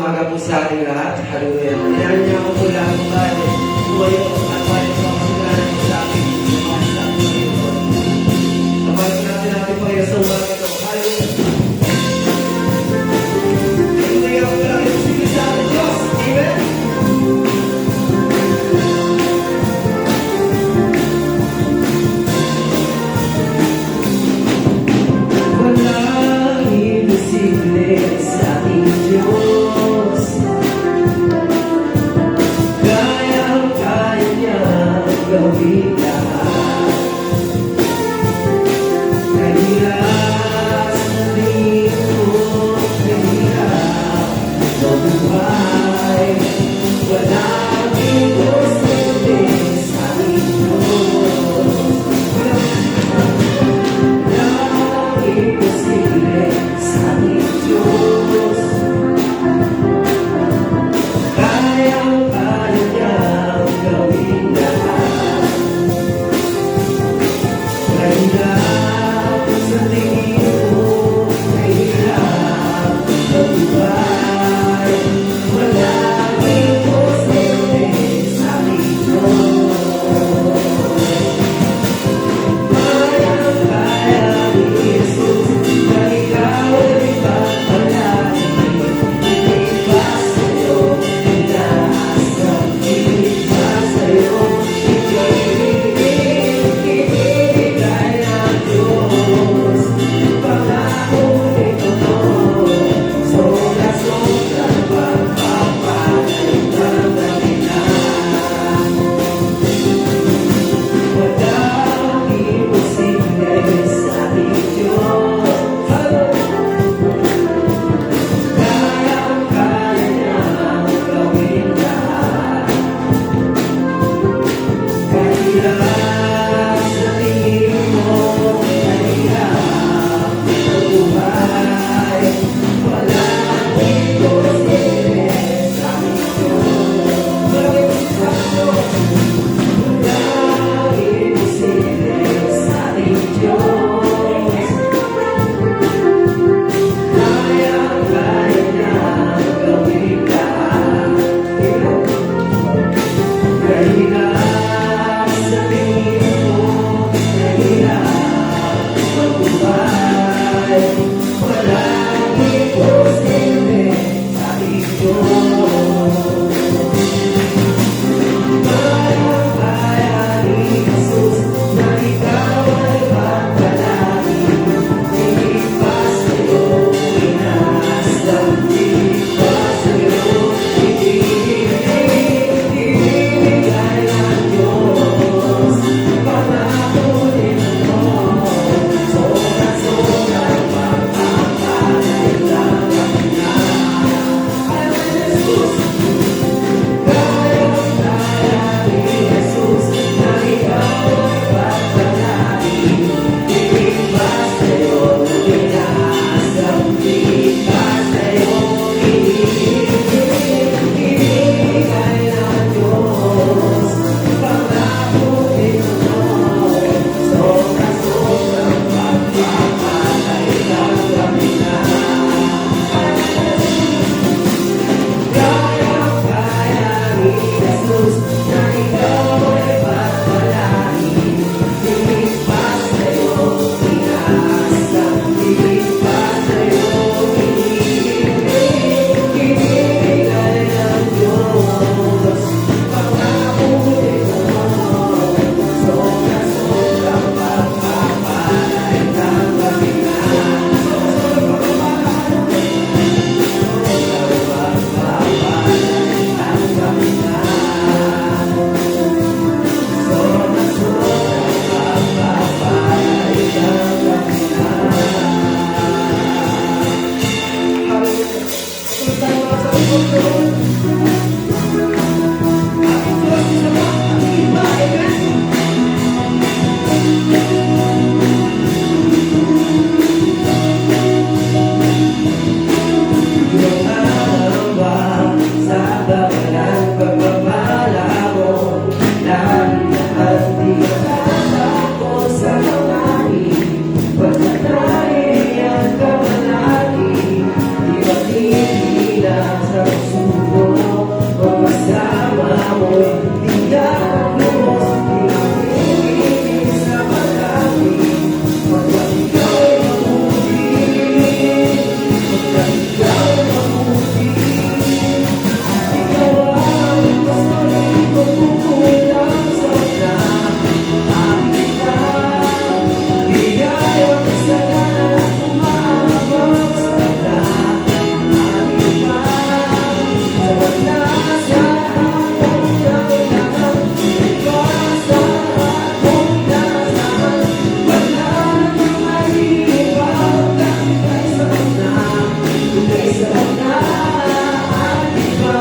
umaga po sa ating lahat. Hallelujah. Kailangan niya ako po lahat tayo. Tumayo at tayo sa kasalanan sa ating mga sa ating Panginoon. Kapag natin po yung sa umaga ito. Hallelujah. Hallelujah. Ang maraming sige sa ating Diyos. Amen. Walang imposible sa ating Diyos. Kaya niya gawin lahat. Kahirap sa lingkod, kahirap mabuhay. Walang imposible sa ating Diyos. Walang imposible sa ating Diyos. Kaya niya gawin lahat. Kahirap sa lingkod, kahirap mabuhay. Walang imposible sa ating Diyos. Kaya ni Jesus na ikaw ay ipagpalagi. Hindi pa sa'yo, inaasam, hindi pa sa'yo, ibibigay ng Diyos. Pangako ni totoo, sobra-sobra pagpapalit ng dahilan. Walang imposible sa ating Diyos. Kaya niya gawin lahat. Kahirap sa tingin mo, kahirap mabuhay. Walang imposible sa ating Diyos. Walang imposible sa ating Diyos. Kaya niya gawin lahat. Kahirap sa tingin mo, kahirap mabuhay. Walang imposible sa ating Diyos. Kaya ni Jesus na ikaw ay magpalagi. Hindi pa sa'yo inaasam, hindi pa sa'yo ibibigay ng mo'y iyakapos, pinag-ibig sa marami. Pagkat ikaw ay mabuti, pagkat ikaw ay mabuti. Ikaw ang pastorin ko, kukulang sa wala. Aking ka, bigay ang kasalanan at umabot sa wala. Aking ka, sa wala sa hapong kailangan. Ikaw sa hapong kailangan. Wala nang maiiwan, kahit sa wala, kahit sa wala. Aking ka.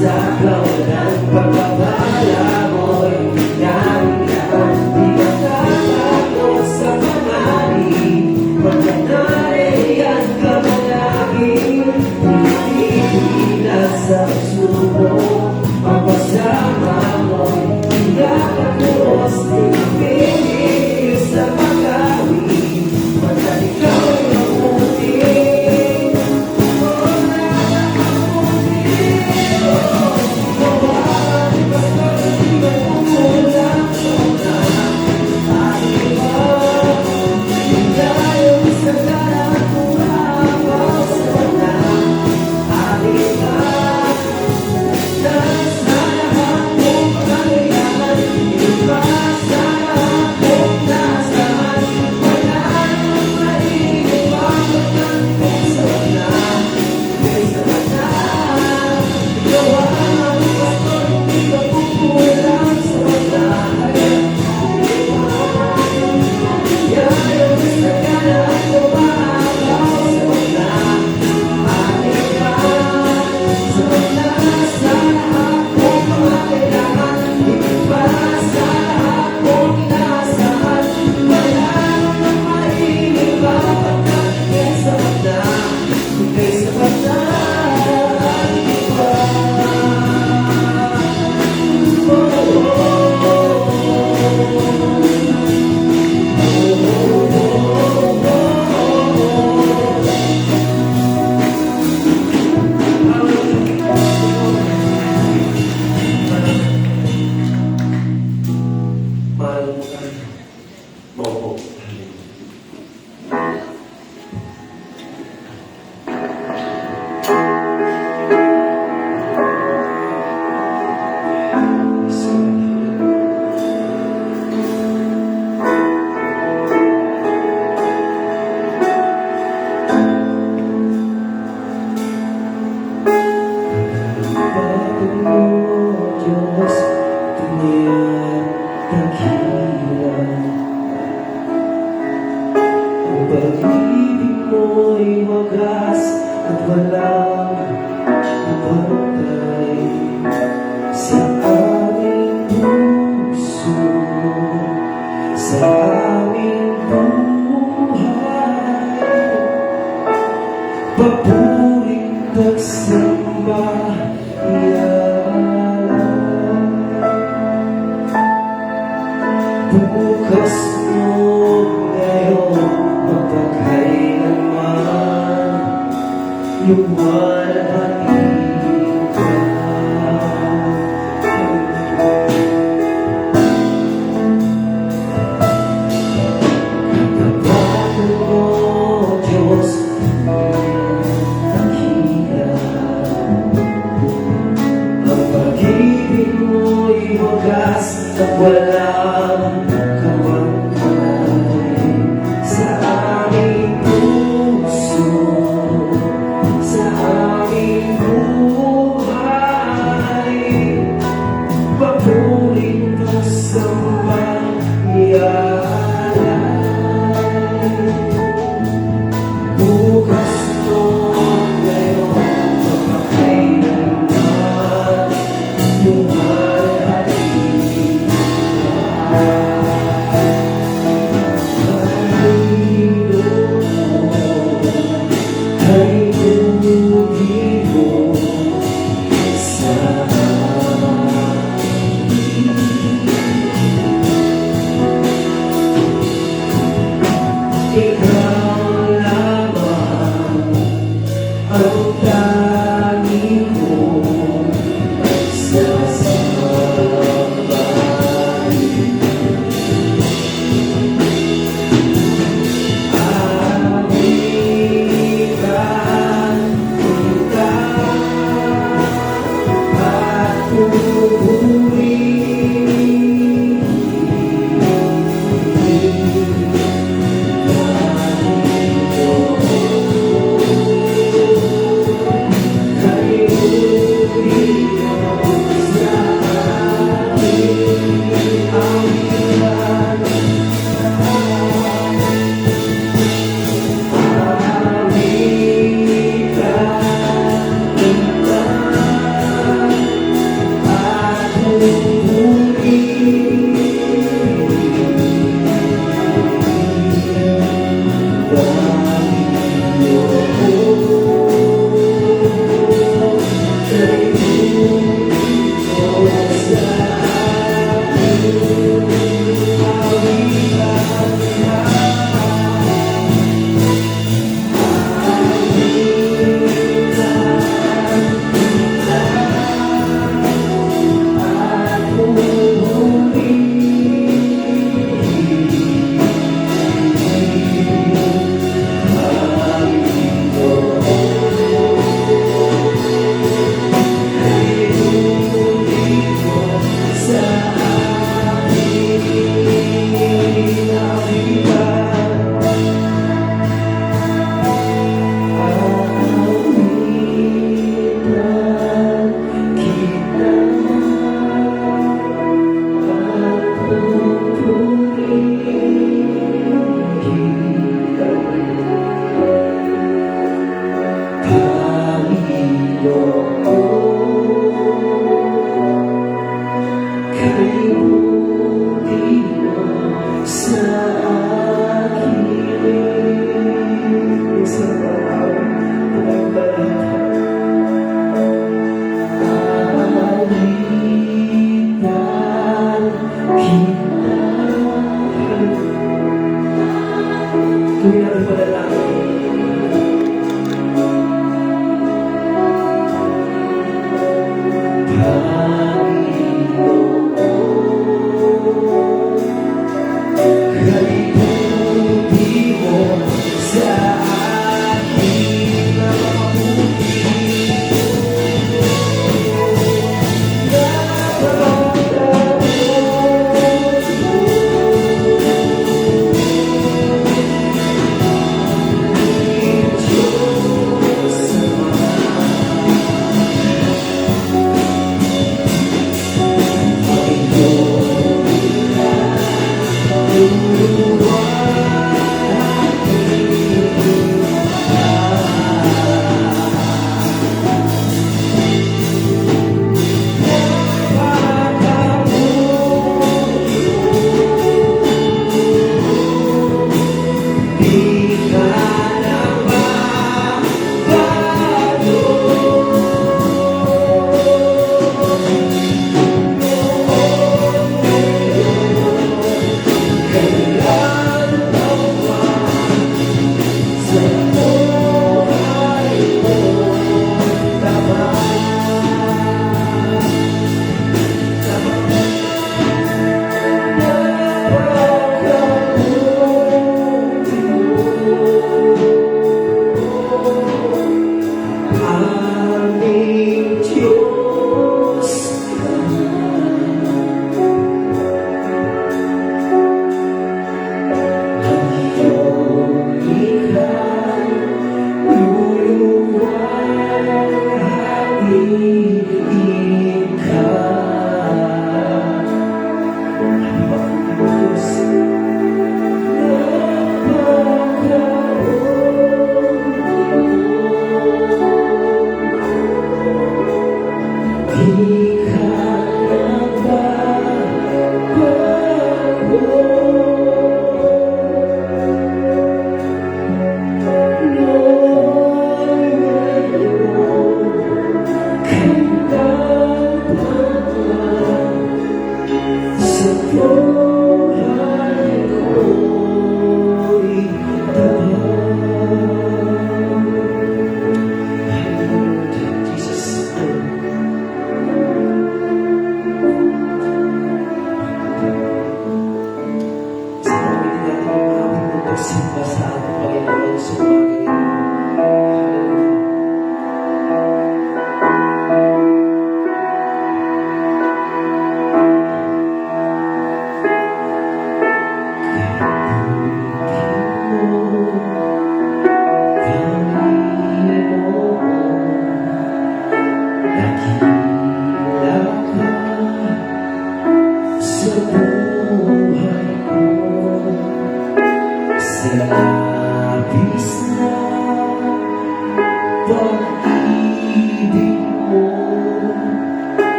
Sa kawalan, pagpapala mo'y nangyayari. Di matatakot sa panganin, pagkat nariyan ka palagi. Pinipilas sa pagsubok, pagpasama mo'y iyakapos. Pinipigil sa pagkawin, pagkat ikaw ay mabuti. Pag-ibig mo'y wagas at walang pantay sa aming puso, sa aming buhay. Papuring nagsamba ialay. Bukas mo ngayon, magpakailanman, lumalhati ka. Kapatid mo, Diyos, nakita. Ang pag-ibig mo'y wagas at walang kapantay sa aming puso, sa aming buhay. Papuring nagsambang ialay. Bukas mo ngayon, magpakailanman, lumalhati ka.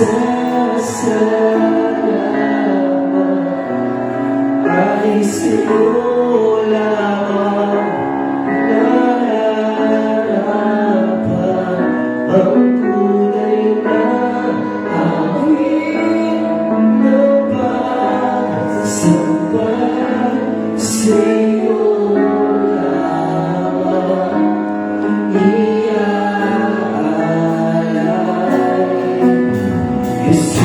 Pasasalamat ay sa'yo lamang nararapat ang tunay na awit ng pagsamba sa'yo lamang iaalay, Jesus.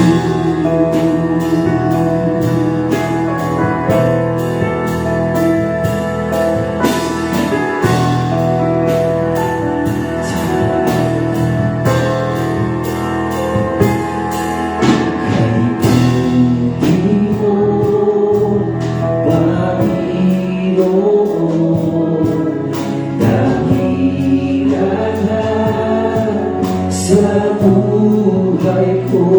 Sa buhay ko,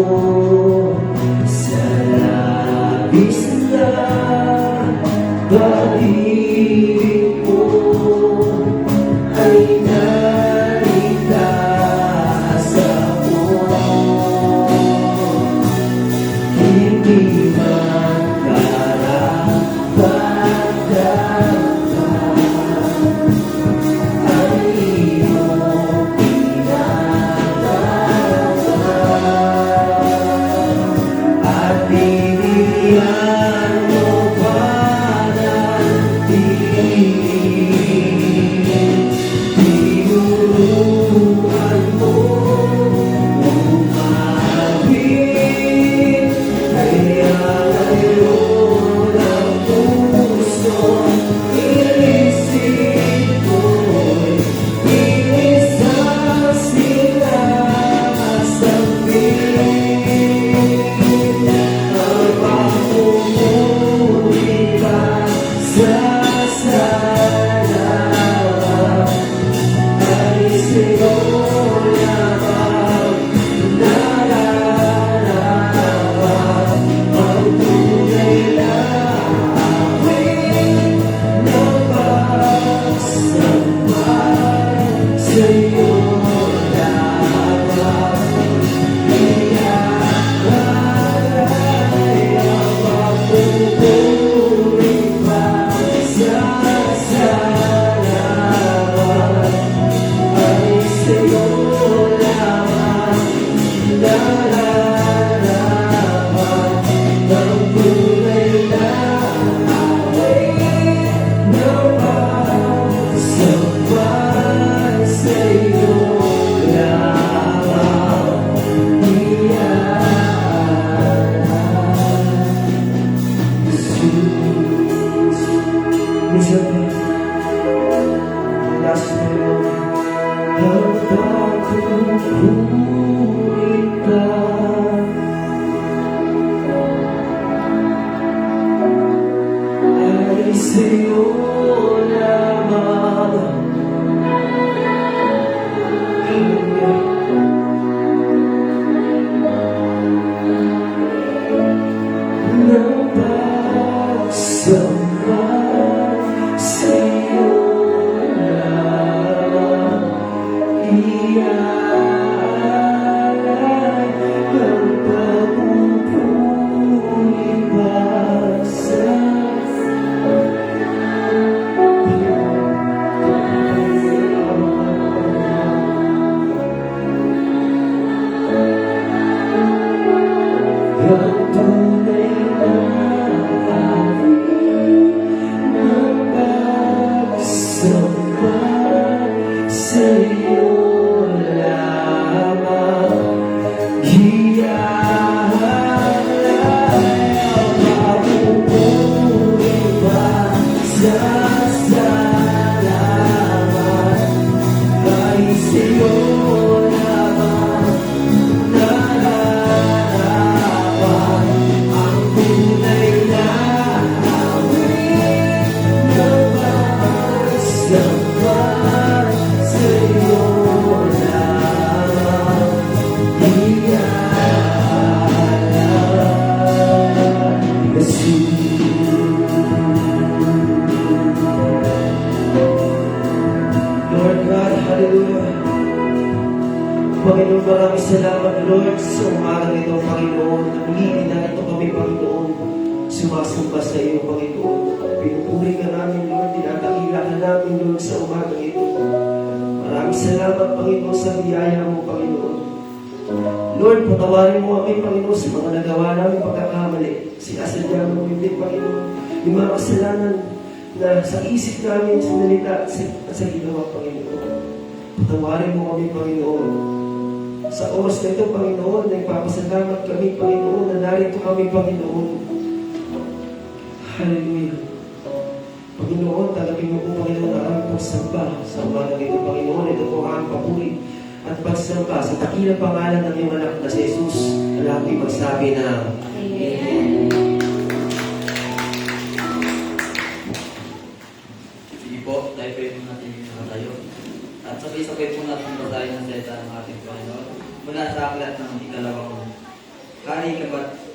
sa labis na pag-ibig mo ay naligtas ako. Hindi man karapat-dapat ang iyong at binigyan mo pa ng diin. Tinuruan mo umawit, kaya ngayon ang puso inisip ko'y inisang sinasambit. Ang pagpupuri ka sa salamat ay sa'yo lamang nararapat ang tunay na awit ng pagsamba sa'yo lamang iaalay ang pagpupuri pa sa salamat ay sa'yo lamang nararapat ang tunay na awit ng pagsamba sa'yo lamang minsan nasa mo ang pagpupuri ka ay sa'yo lamang. Ng pagsamba sa'yo lamang iaalay ang pagpupuri pa sa ang tunay na awit ng pagsamba sa'yo lamang iaalay ang pagpupuri pa sa salamat ay sa'yo lamang nararapat ang tunay na awit ng pagsamba sa'yo lamang iaalay, Jesus. Lord God, hallelujah. Panginoon, maraming salamat, Lord, Sa umaga nito, Panginoon, namili na ito kami, Panginoon. Sumasamba sa iyo, Panginoon. Pinupuri ka namin, Lord. Tinatangila ka namin, Lord, sa umaga ito. Maraming salamat, Panginoon, sa biyaya mo, Panginoon. Lord, patawarin mo kami, Panginoon, sa mga nagawa namin pagkakamali. Sinasadya mo hindi, Panginoon. Yung mga kasalanan na sa isip namin, sa nalita at sa ginawa, Panginoon. Patawarin mo kami, Panginoon. Sa oras na ito, Panginoon, nagpapasalamat kami, Panginoon, na narito kami, Panginoon. Hallelujah. Panginoon, talagin mo po, Panginoon, na aming pagsamba sa umaga nito, Panginoon. Ito po ang papuri at pagsamba sa dakilang pangalan ng iyong anak na si Jesus. Lahat ay magsabi na Amen. Sige po, tayo pwede natin yung tayo. At sabay-sabay po natin basahin ang salita ng ating Panginoon. Mula sa aklat ng ikalawang Hari,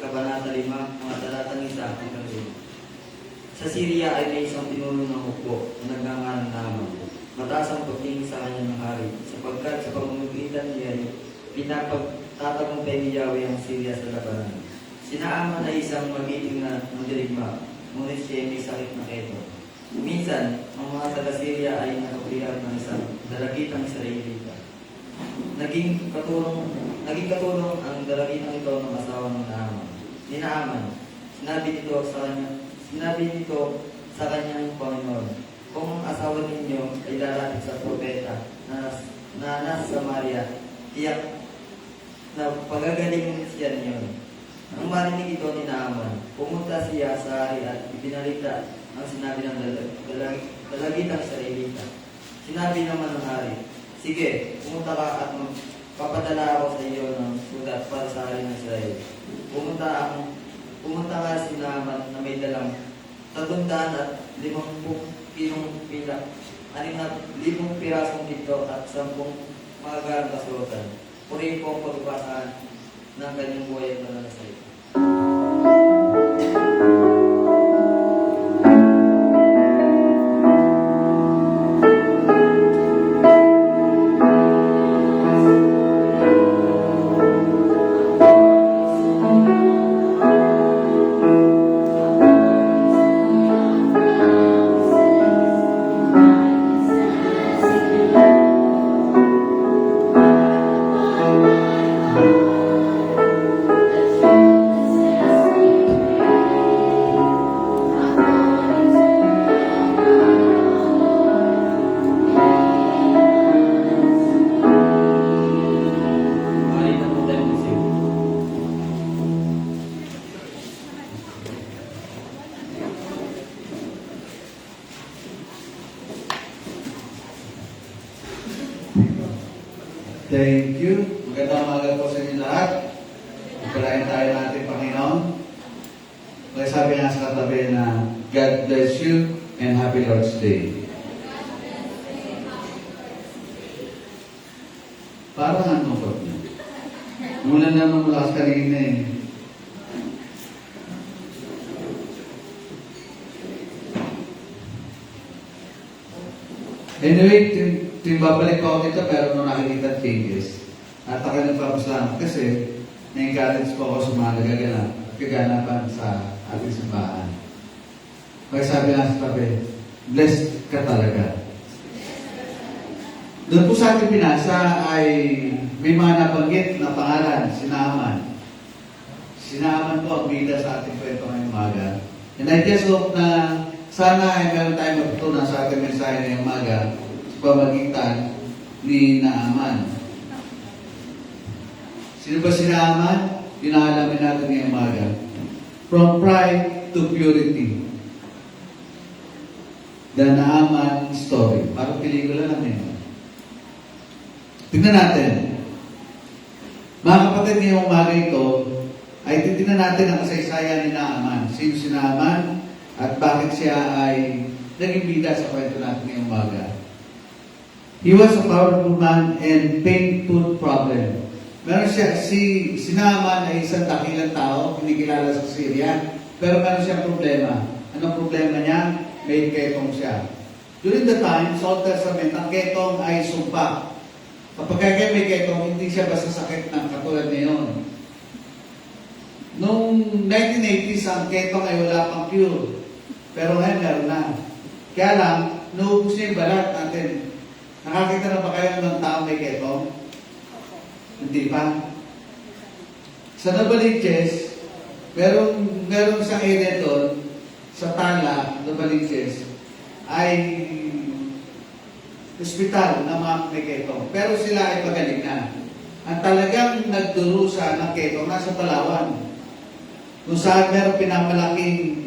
Kabanata 5, mga talatang 1 hanggang 2. Sa Syria ay may isang pinuno ng hukbo na nagngangalan Naaman. Mataas ang pagtingin sa kanya ng hari, sapagkat sa pamamagitan niya ay pinapagtatagumpay ni Yahweh ang Syria sa labanan. Si Naaman ay isang magiting na mandirigma, ngunit siya ay may sakit na keto. Minsan, ang mga taga-Syria ay nakapilap ng isang dalagitang Israelita. Naging katulong ang dalagitang ito ng asawa ng Naaman. Ni Naaman, sinabi nito sa kanyang Panginoon, kung ang asawa ninyo ay lalapit sa propeta na nasa Samaria, tiyak na pagagaling siya niyon. Ang marinig ito ni Naaman, pumunta siya sa hari at ibinalita ang sinabi ng dalagitang Israelita. Sinabi naman ng hari, sige, pumunta ka at papadala ako sa iyo ng sulat para sa hari ng Israel. Pumunta ka si Naaman na may dalang 350 kilong pilak, 5,000 pirasong dito at 10 magagarang kasuotan. Purihin po ang pagbabasahan ng kanyang buhay at nananasalita. Thank you. Magandang umaga po sa inyo lahat. Pagpalain tayo natin, Panginoon. Kaya sabi nga sa katabi na God bless you and Happy Lord's Day. Parang ano po? Mula na nung lakas kanina eh. Anyway, babalik ko ako dito pero nung nakikita changes. At ako nagpapasalamat kasi na-encourage po ako sa mga nagaganap at kaganapan sa ating simbahan. Kaya sabi nga sa tabi, blessed ka talaga. Doon po sa ating pinasa ay may mga nabanggit na pangalan, si Naaman. Si Naaman po ang bida sa ating kwento ngayong umaga. And I just hope na sana ay meron tayong matutunan sa ating mensahe ngayong umaga sa pamagitan ni Naaman. Sino ba si Naaman? Pinakalamin natin ngayong umaga. From pride to purity. The Naaman story. Parang pelikula lang yun. Tignan natin. Mga kapatid, ngayong umaga ito, ay titignan natin ang kasaysayan ni Naaman. Sino si Naaman at bakit siya ay naging bida sa kwento natin ngayong umaga. He was a powerful man and painful problem. Meron siya, si Naaman ay isang dakilang tao, hindi kilala sa Syria, pero meron siyang problema. Anong problema niya? May ketong siya. During the time, sa Old Testament, ang ketong ay sumpa. Kapag kayo may ketong, hindi siya basta sakit ng katulad ngayon. Noong 1980s, ang ketong ay wala pang cure. Pero ngayon, meron na. Kaya lang, naubos niya yung balat natin. Nakakita na ba kayo ng tao may ketong? Hindi pa. Sa Novaliches, merong isang area doon, sa Tala, Novaliches, ay ospital na mga may ketong. Pero sila ay pagaling na. Ang talagang nagdurusa ng ketong nasa Palawan. Kung saan meron pinamalaking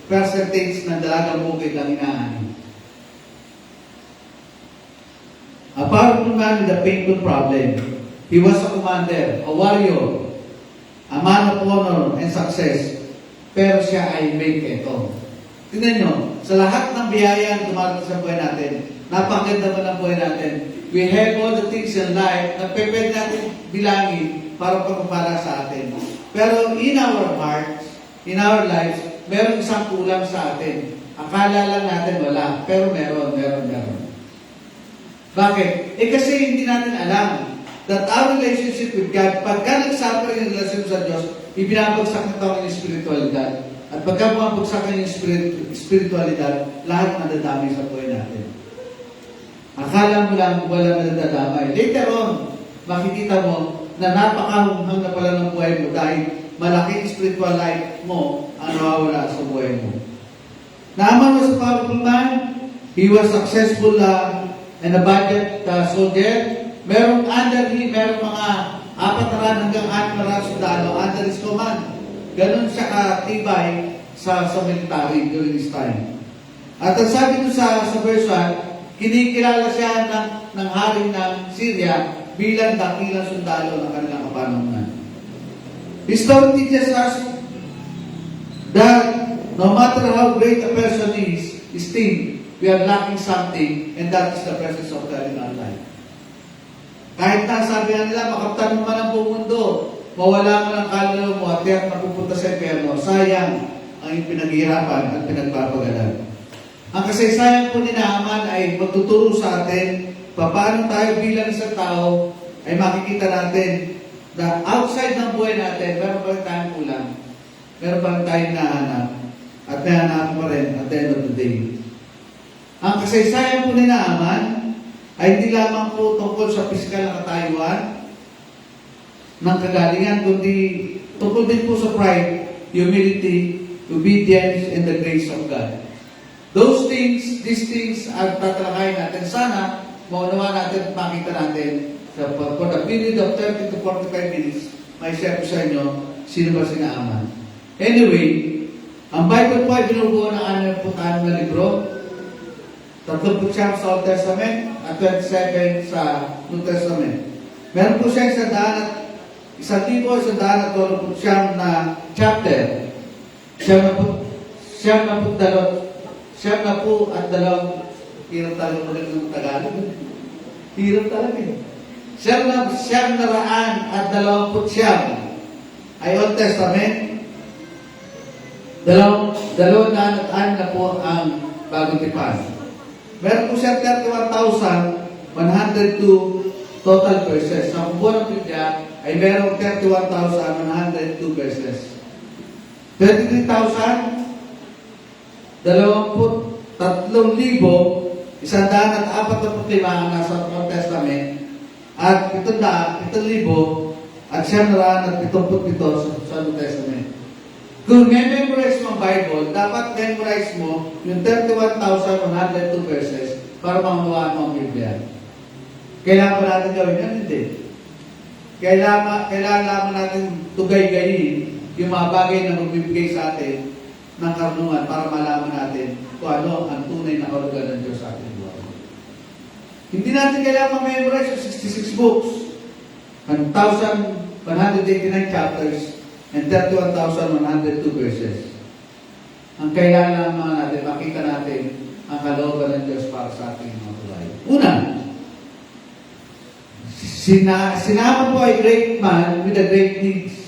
percentage ng dalagang bukid ang inaanin. A powerful man with a painful problem. He was a commander, a warrior, a man of honor and success. Pero siya ay may ketong. Tingnan nyo, sa lahat ng biyaya na dumarating sa buhay natin, napakaganda ba ng buhay natin? We have all the things in life na pwede natin bilangin para pagpapara sa atin. Pero in our hearts, in our lives, meron isang kulang sa atin. Akala lang natin wala, pero meron. Bakit? Kasi hindi natin alam that our relationship with God, pagka nagsuffer yung relasyon sa Diyos, ibinabagsak na tayo ng spiritualidad. At pagka bumabagsak yung spiritualidad, lahat nadadamay sa buhay natin. Akala mo lang wala nadadamay. Later on, makikita mo na napakahunghang na pala ng buhay mo dahil malaking spiritual life mo ang nawawala sa buhay mo. Naaman was a powerful man. He was successful and a budget soldier. Merong under him, merong mga 4 hanggang 6 sundalo under his command. Ganon siya katibay sa military during his time. At ang sabi ko sa verse 1, kinikilala siya ng hari ng Syria bilang dakilang sundalo ng kanilang kapanahunan. History teaches us that no matter how great a person is, still, we are lacking something, and that is the presence of God in our life. Kahit na sabi na nila, makaptan mo man ang buong mundo, mawala mo ng kaluluwa mo at tiyak na pupunta sa impyerno, sayang ang iyong pinaghihirapan at pinagpapagalan. Ang kasaysayan po ni Naaman ay magtuturo sa atin paano tayo bilang isang tao ay makikita natin na outside ng buhay natin, meron pa rin tayong kulang. Meron pa rin tayong nahanap. At nahanap pa rin at the end of the day. Ang kasaysayan po ni Naaman ay hindi lamang po tungkol sa pisikal na katayuan ng kagalingan, kundi tungkol din po sa pride, humility, obedience, and the grace of God. These things ang tatalakayin natin. Sana maunawa natin at makita natin for the period of 30 to 45 minutes, may share ko sa inyo sino ba si Naaman. Anyway, ang Bible po ay binubuo ng 6 na libro. 39 sa Old Testament at 27 sa New Testament. Meron po siya 1,129 na chapter. Siyam na po at dalawang hirap talaga magaling ng Tagalog. Hirap talaga eh. 920 ay Old Testament. 206 na po ang Bagong Tipan. Meron po siya 31,102 total verses. Sa buwan ng Biblia ay merong 31,102 verses. 33,000, 3,145 ang nasa Old Testament at 7,000 at 777 sa New Testament. Kung memorize mo ang Bible, dapat memorize mo yung 31,102 verses para maunawaan mo ang Biblia. Kailangan ba natin gawin yan? Hindi. Kailangan natin tugay-gayin yung mga bagay na magbibigay sa atin ng karunungan para malaman natin kung ano ang tunay na karugan ng Diyos sa ating buhay. Hindi natin kailangan memorize yung 66 books, 1,189 chapters, and 31,102 verses. Ang kailangan mga natin, makita natin ang kalooban ng Diyos para sa ating mga buhay. Una, sinama po ay great man with a great needs.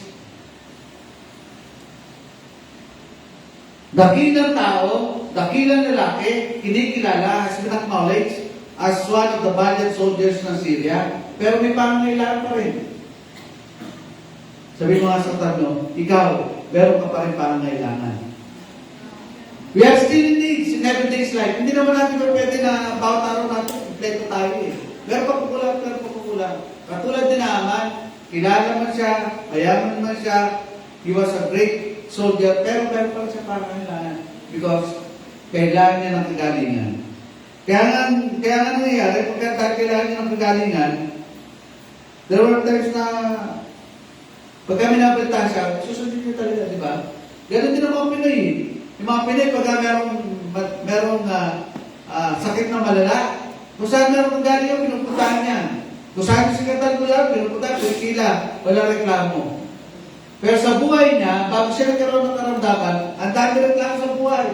Dakilang tao, dakilang lalaki, kinikilala, has been acknowledged as one of the valiant soldiers ng Syria, pero may pangangailangan pa rin. Sabi mo nga sa tanong, ikaw, meron ka pa rin pangangailangan. We are still in needs in everyday's life. Hindi naman natin pwede na bawat araw natin, kompleto tayo eh. Meron pa kukulang, meron pa kukulang. Katulad din naman, kilala man siya, mayaman man siya, he was a great soldier, pero meron pa rin siya pangangailangan. Because kailangan niya ng kagalingan. Kaya nga nangyayari, dahil kailangan niya ng kagalingan, there were times na pag kami nabalita siya, susundin niya talaga, di ba? Ganon din ang mga Pinoy. Yung mga Pinoy, pagka merong sakit na malala, kung saan meron kong galing yung pinupuntahan niya. Kung saan yung sikatal ko lang, pinupuntahan, kila, wala reklamo. Pero sa buhay niya, bago siya nagkaroon ng karamdaman, ang dami reklamo sa buhay.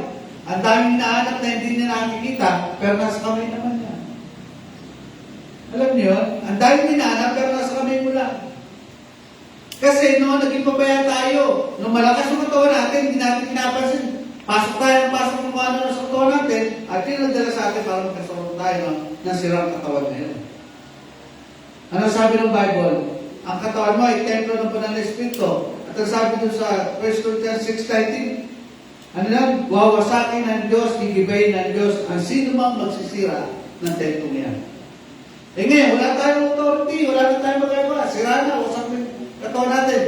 Ang daming inaanak na hindi niya nakikita, pero nasa kamay naman niya. Alam niyo yun? Ang daming inaanak, pero nasa kamay mo lang. Kasi noon, naging pabaya tayo. Nung malakas yung katawan natin, hindi natin pinapansin. Pasok ng mga ano sa katawan natin, at yun nagdala sa atin para magkasaroon tayo ng sirang katawan na yun. Ano sabi ng Bible? Ang katawan mo ay templo ng banal na Espiritu. At ang sabi doon sa 1 Corinthians 6:19, ano lang? Wawasakin ng Diyos, gigibayin ng Diyos ang sino mang magsisira ng templo niya. Eh ngayon, wala tayong authority, wala na tayong magagawa. Sira na, wasak na katawan natin.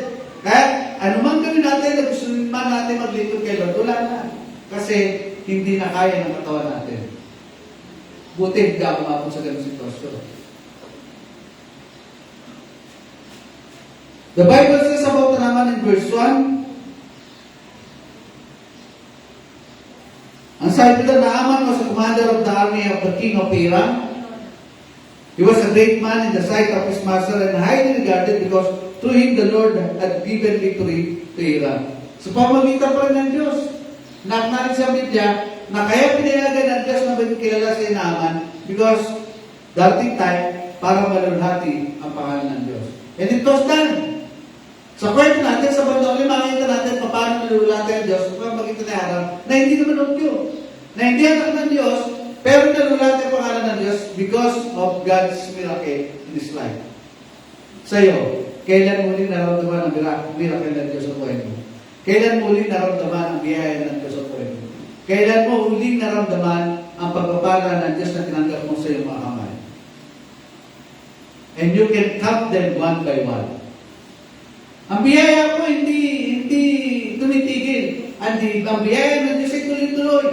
Kaya, anumang gawin natin, na gusto man natin maglingkod kay Lord, wala na. Kasi, hindi na kaya ng katawan natin. Buti, hindi ako umabot sa ganung sitwasyon. The Bible says about naman in verse 1, ang sabi doon, Naaman was a commander of the army of the king of Iran. He was a great man in the sight of his master and highly regarded because through him the Lord had given victory to Iran. So pamagitan pa rin ng Diyos. Naknarin sa Biblia na kaya pinayagan ng Diyos na kilala sa Naaman because dating time para malulhati ang pangalan ng Diyos. And it was done. Sa kwento natin, sa bandang makikita natin paano nalulhati ang Diyos sa pamagitan ng Aram na hindi naman ng Diyos. Na hindi anak ng Diyos, pero nalulhati ang pangalan ng Diyos because of God's miracle in His life. Sa'yo, kailan muli naramdaman ang miracle ng Diyos sa buhay mo? Kailan muli naramdaman ang biyaya ng Diyos sa buhay mo? Kailan mo huling naramdaman ang pagpapala ng Diyos na tinanggap mo sa iyong mga kamay? And you can count them one by one. Ang biyaya mo hindi tumitigil. Ang biyaya ng Diyos ay tuloy-tuloy.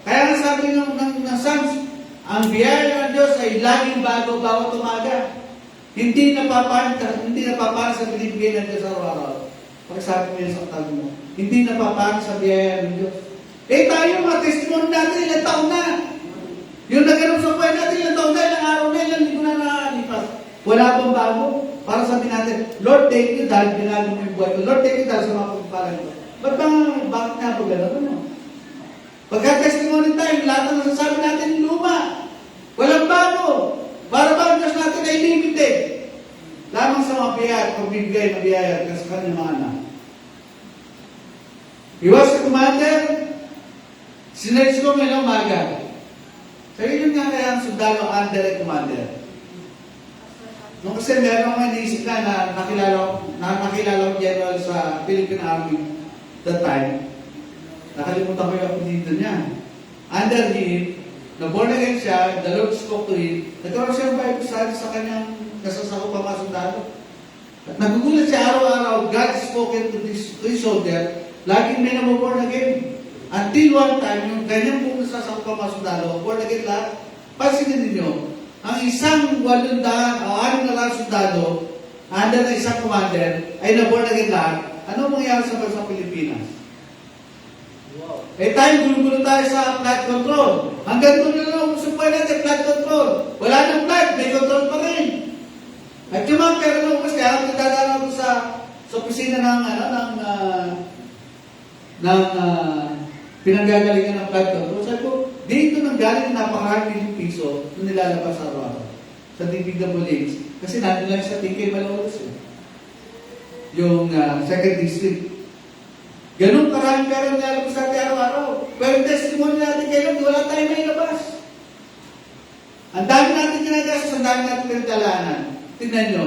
Kaya nga sabi ng Psalms, ang biyaya ng Diyos ay laging bago bawat umaga. Hindi napapaan sa binibigay ng Diyos araw-araw. Pagsabi mo yun sa katabi mo, hindi napapaan sa biyaya ng Diyos. Eh tayo, mga testimony natin, ilang taon na. Yung nagano'n sa buhay natin, ilang taon na, ilang araw na, ilang linggo na nakalipas. Wala pang bago. Para sabihin natin, Lord, thank you dahil binago mo yung buhay ko. Lord, thank you dahil sa mga pagpapalan ko. Bakit nga po gano'n? Ano? Pagka-testimony tayo, lahat ng nasasabi natin yung luma. Walang bago. Para ba ang Diyos natin ay limited? Lamang sa mga biyaya, pagbibigay ng biyaya sa kanyang mga anak. He was a commander. Sinerge ko ngayon umaga. So yun nga kaya ang sundalo under a commander. Nung kasi meron akong iniisip na nakilala ko general sa Philippine Army that time. Nakalimutan ko yung apelido niya. Under him, na-born again siya, the Lord spoke to him, nagkaroon siya ng Bible study sa kanyang nasasakop ang mga sundalo. At nagugulat siya araw-araw, God spoken to his soldier, laging may na-born again. Until one time, yung kanyang kung nasasakop ang mga sundalo, born again lahat, pansinin ninyo, ang isang 800 o 6 sundalo, under na isang commander, ay na-born again lahat. Ano mangyayari sa bansang Pilipinas? Eh tayo, gulo-gulo tayo sa flood control. Hanggang doon na lang umusumpay natin, flood control. Wala nang flood, may control pa rin. At yung mga pera na umas, kaya nagdadala ko sa opisina ng pinanggagalingan ng flood control. Sabi ko, dito nang galing napakaraming piso nung nilalabas sa araw-araw. Sa DPWH. Kasi nandun lang sa TK Malolos. Yung second district. Ganun karaming pera nilalabas natin araw-araw. Pero yung testimony natin kayo, wala tayo may labas. Ang dami natin ginagastos, ang dami natin pinagdalaanan. Tingnan nyo,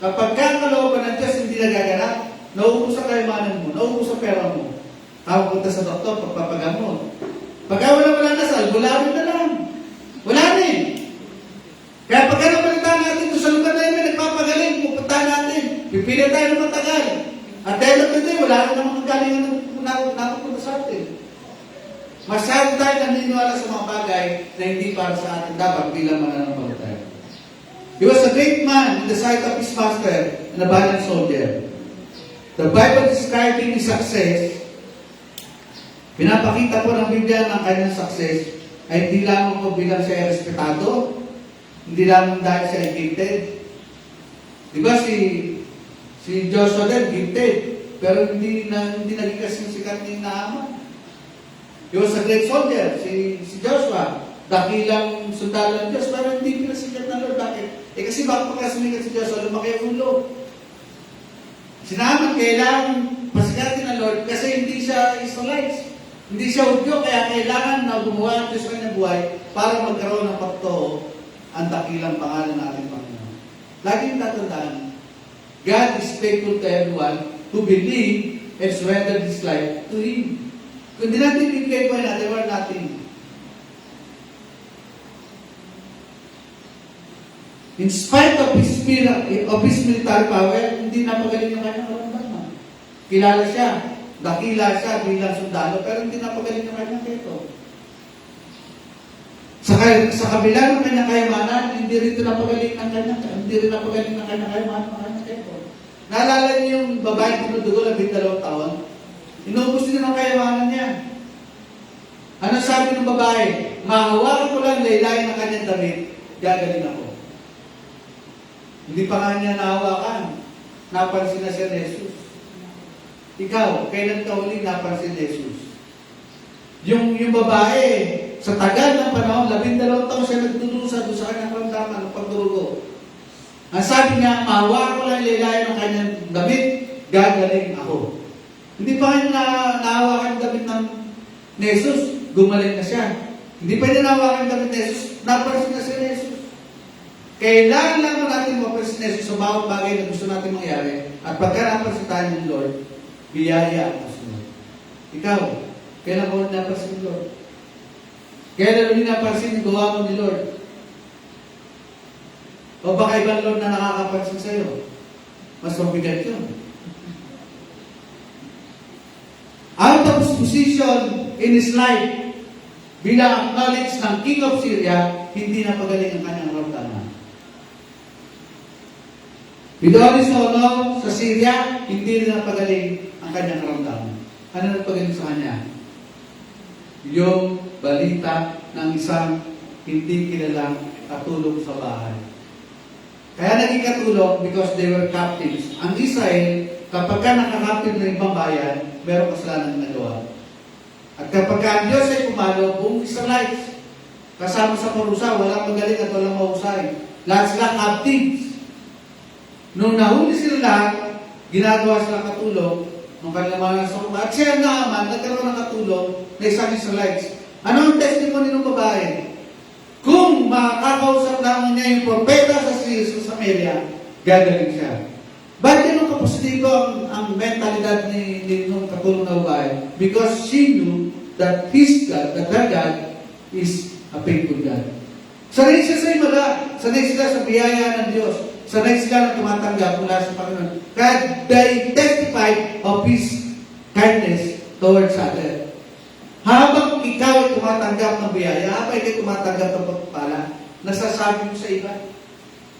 kapag kalooban ng Diyos hindi nagaganap, nauubos ang kayamanan mo, nauubos ang pera mo. Tawag punta sa doktor, pagpapagamot. Pagka wala dasal, gulawin na lang. Wala na eh. Kaya pagka napalitan natin doon sa lugar na yun, may nagpapagaling, pupunta natin. Pipili tayo ng matagal. At dahil of the day, wala na namang galingan na napupunta sa atin. Masyado tayo naniniwala sa mga bagay na hindi para sa atin dapat bilang mananampalataya. He was a great man in the sight of his master and a valiant soldier. The Bible describing his success, pinapakita po ng Biblia ng kanyang success ay hindi lamang po bilang siya ay respetado, hindi lamang dahil siya ay gifted. Diba si Joshua din gifted, pero hindi naging kasing sikat ni Naaman. He was a great soldier, si Joshua, dakilang sundalo ng Diyos, pero hindi pinasikat ng Lord. Bakit? Kasi bakit pagkasumikat si Joshua, lumaki ang ulo. Sinaman, kailangan pasikatin ng Lord kasi hindi siya Israelites. Hindi siya Hudyo, kaya kailangan na gumawa ng Diyos kanyang buhay para magkaroon ng pagtoo ang dakilang pangalan ng ating Panginoon. Laging tatandaan, God is faithful to everyone who believe and surrender His life to Him. Kung di natin bibigay po natin, we're nothing. In spite of his military power, hindi napagaling yung kanyang karamdaman. Kilala siya, dakila siya bilang sundalo, pero hindi napagaling yung kanyang keto. Sa kabila ng kanyang kayamanan, hindi rin napagaling ng kanyang kayamanan ng kanyang keto. Naalala niyo yung babae tinudugo, 12 taon? Inubos niya ng kayamanan niya. Ano sabi ng babae? Mahawakan ko lang laylayin ng kanyang damit, gagaling ako. Hindi pa nga niya nahawakan. Napansin na siya ni Jesus. Ikaw, kailan ka uli napansin ni Jesus? Yung babae, sa tagal ng panahon, 12 taon siya nagdudusa doon sa kanyang karamdaman ng pagdurugo. Ang sabi niya, mahawakan ko lang laylayin ng kanyang damit, gagaling ako. Hindi pa kanya nahawakan yung damit ni Jesus, gumaling na siya. Hindi pa niya nahawakan yung damit ni Jesus, napansin na siya ni Jesus. Kailangan lang natin mapansin ni Jesus sa bawat bagay na gusto natin mangyari. At pagka napansin tayo ng Lord, biyaya ang kasunod. Ikaw, kailan mo napansin ni Lord? Kailan mo napansin yung gawa mo ni Lord? O baka ibang Lord na nakakapansin sa'yo? Mas mabigat yun. Out of his position in his life, bilang acknowledge ng King of Syria, hindi na pagaling ang kanyang karamdaman. Bidori Solo sa Syria, hindi rin napagaling ang kanyang karamdaman. Ano nagpagaling sa kanya? Yung balita ng isang hindi kilalang katulong sa bahay. Kaya naging katulong because they were captives. Ang Israel, kapag ka nakakaptive ng ibang bayan, meron kasalanan na nagawa. At kapag ka ang Diyos ay pumalo, buong Israelites, kasama sa parusa, walang magaling at walang mahusay. Lahat sila captives. Nung nahuli sila lahat, ginagawa sila katulong ng kanilang mga nasa. At siya naman, nagkaroon ng katulong na isang Israelites. Ano ang testimony ng babae? Kung makakausap naman niya yung propeta sa Samaria, gagaling siya. Ba't yun ang kapositibo ang mentalidad ni nung katulong na babae? Because she knew that his God, that her God, is a faithful God. Sanay siya sa imaga. Sanay sila sa biyaya ng Diyos. Sanay sila na tumatanggap mula sa Panginoon. Kaya they testified of His kindness towards others. Habang ikaw ay tumatanggap ng biyaya, habang ikaw ay tumatanggap ng pagpapala, nasasabi mo sa iba.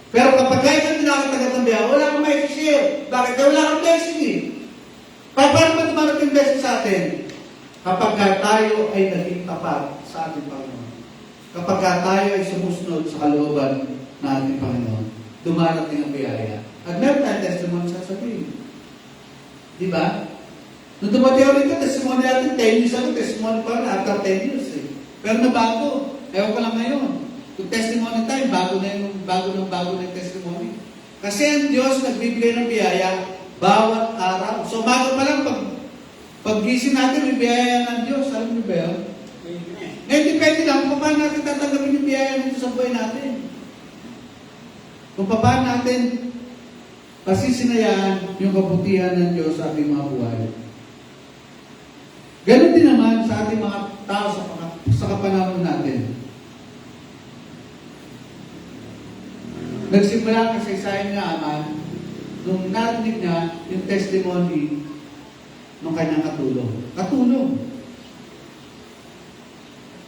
Pero kapag kayo ka tinakatanggap ng biyaya, wala kang may share. Bakit? Wala kang blessing eh. Paano ba dumarating blessing sa atin? Kapag tayo ay naging tapat sa ating Panginoon. Kapag tayo ay sumusunod sa kalooban ng ating Panginoon, dumarating ang biyaya. At meron tayong testimony sa sabihin. Di ba? Nung dumating ulit ka, testimony natin, 10 years ago, testimony pa rin after 10 years eh. Pero nabago. Ewan ko lang ngayon. Yung testimony time, bago na yung testimony. Kasi ang Diyos nagbibigay ng biyaya bawat araw. So bago pa lang, pag-gising natin, may biyaya ng Diyos. Alam mo ba yun? Ngayon, depende lang kung paano natin tatanggapin yung biyaya ng Diyos sa buhay natin. Kung paano natin pasisinayaan yung kabutihan ng Diyos sa ating mga buhay. Ganon din naman sa ating mga tao sa kapanahon natin. Nagsimula ang kasaysayan nga Aman nung narinig niya yung testimony ng kanyang katulong. Katulong.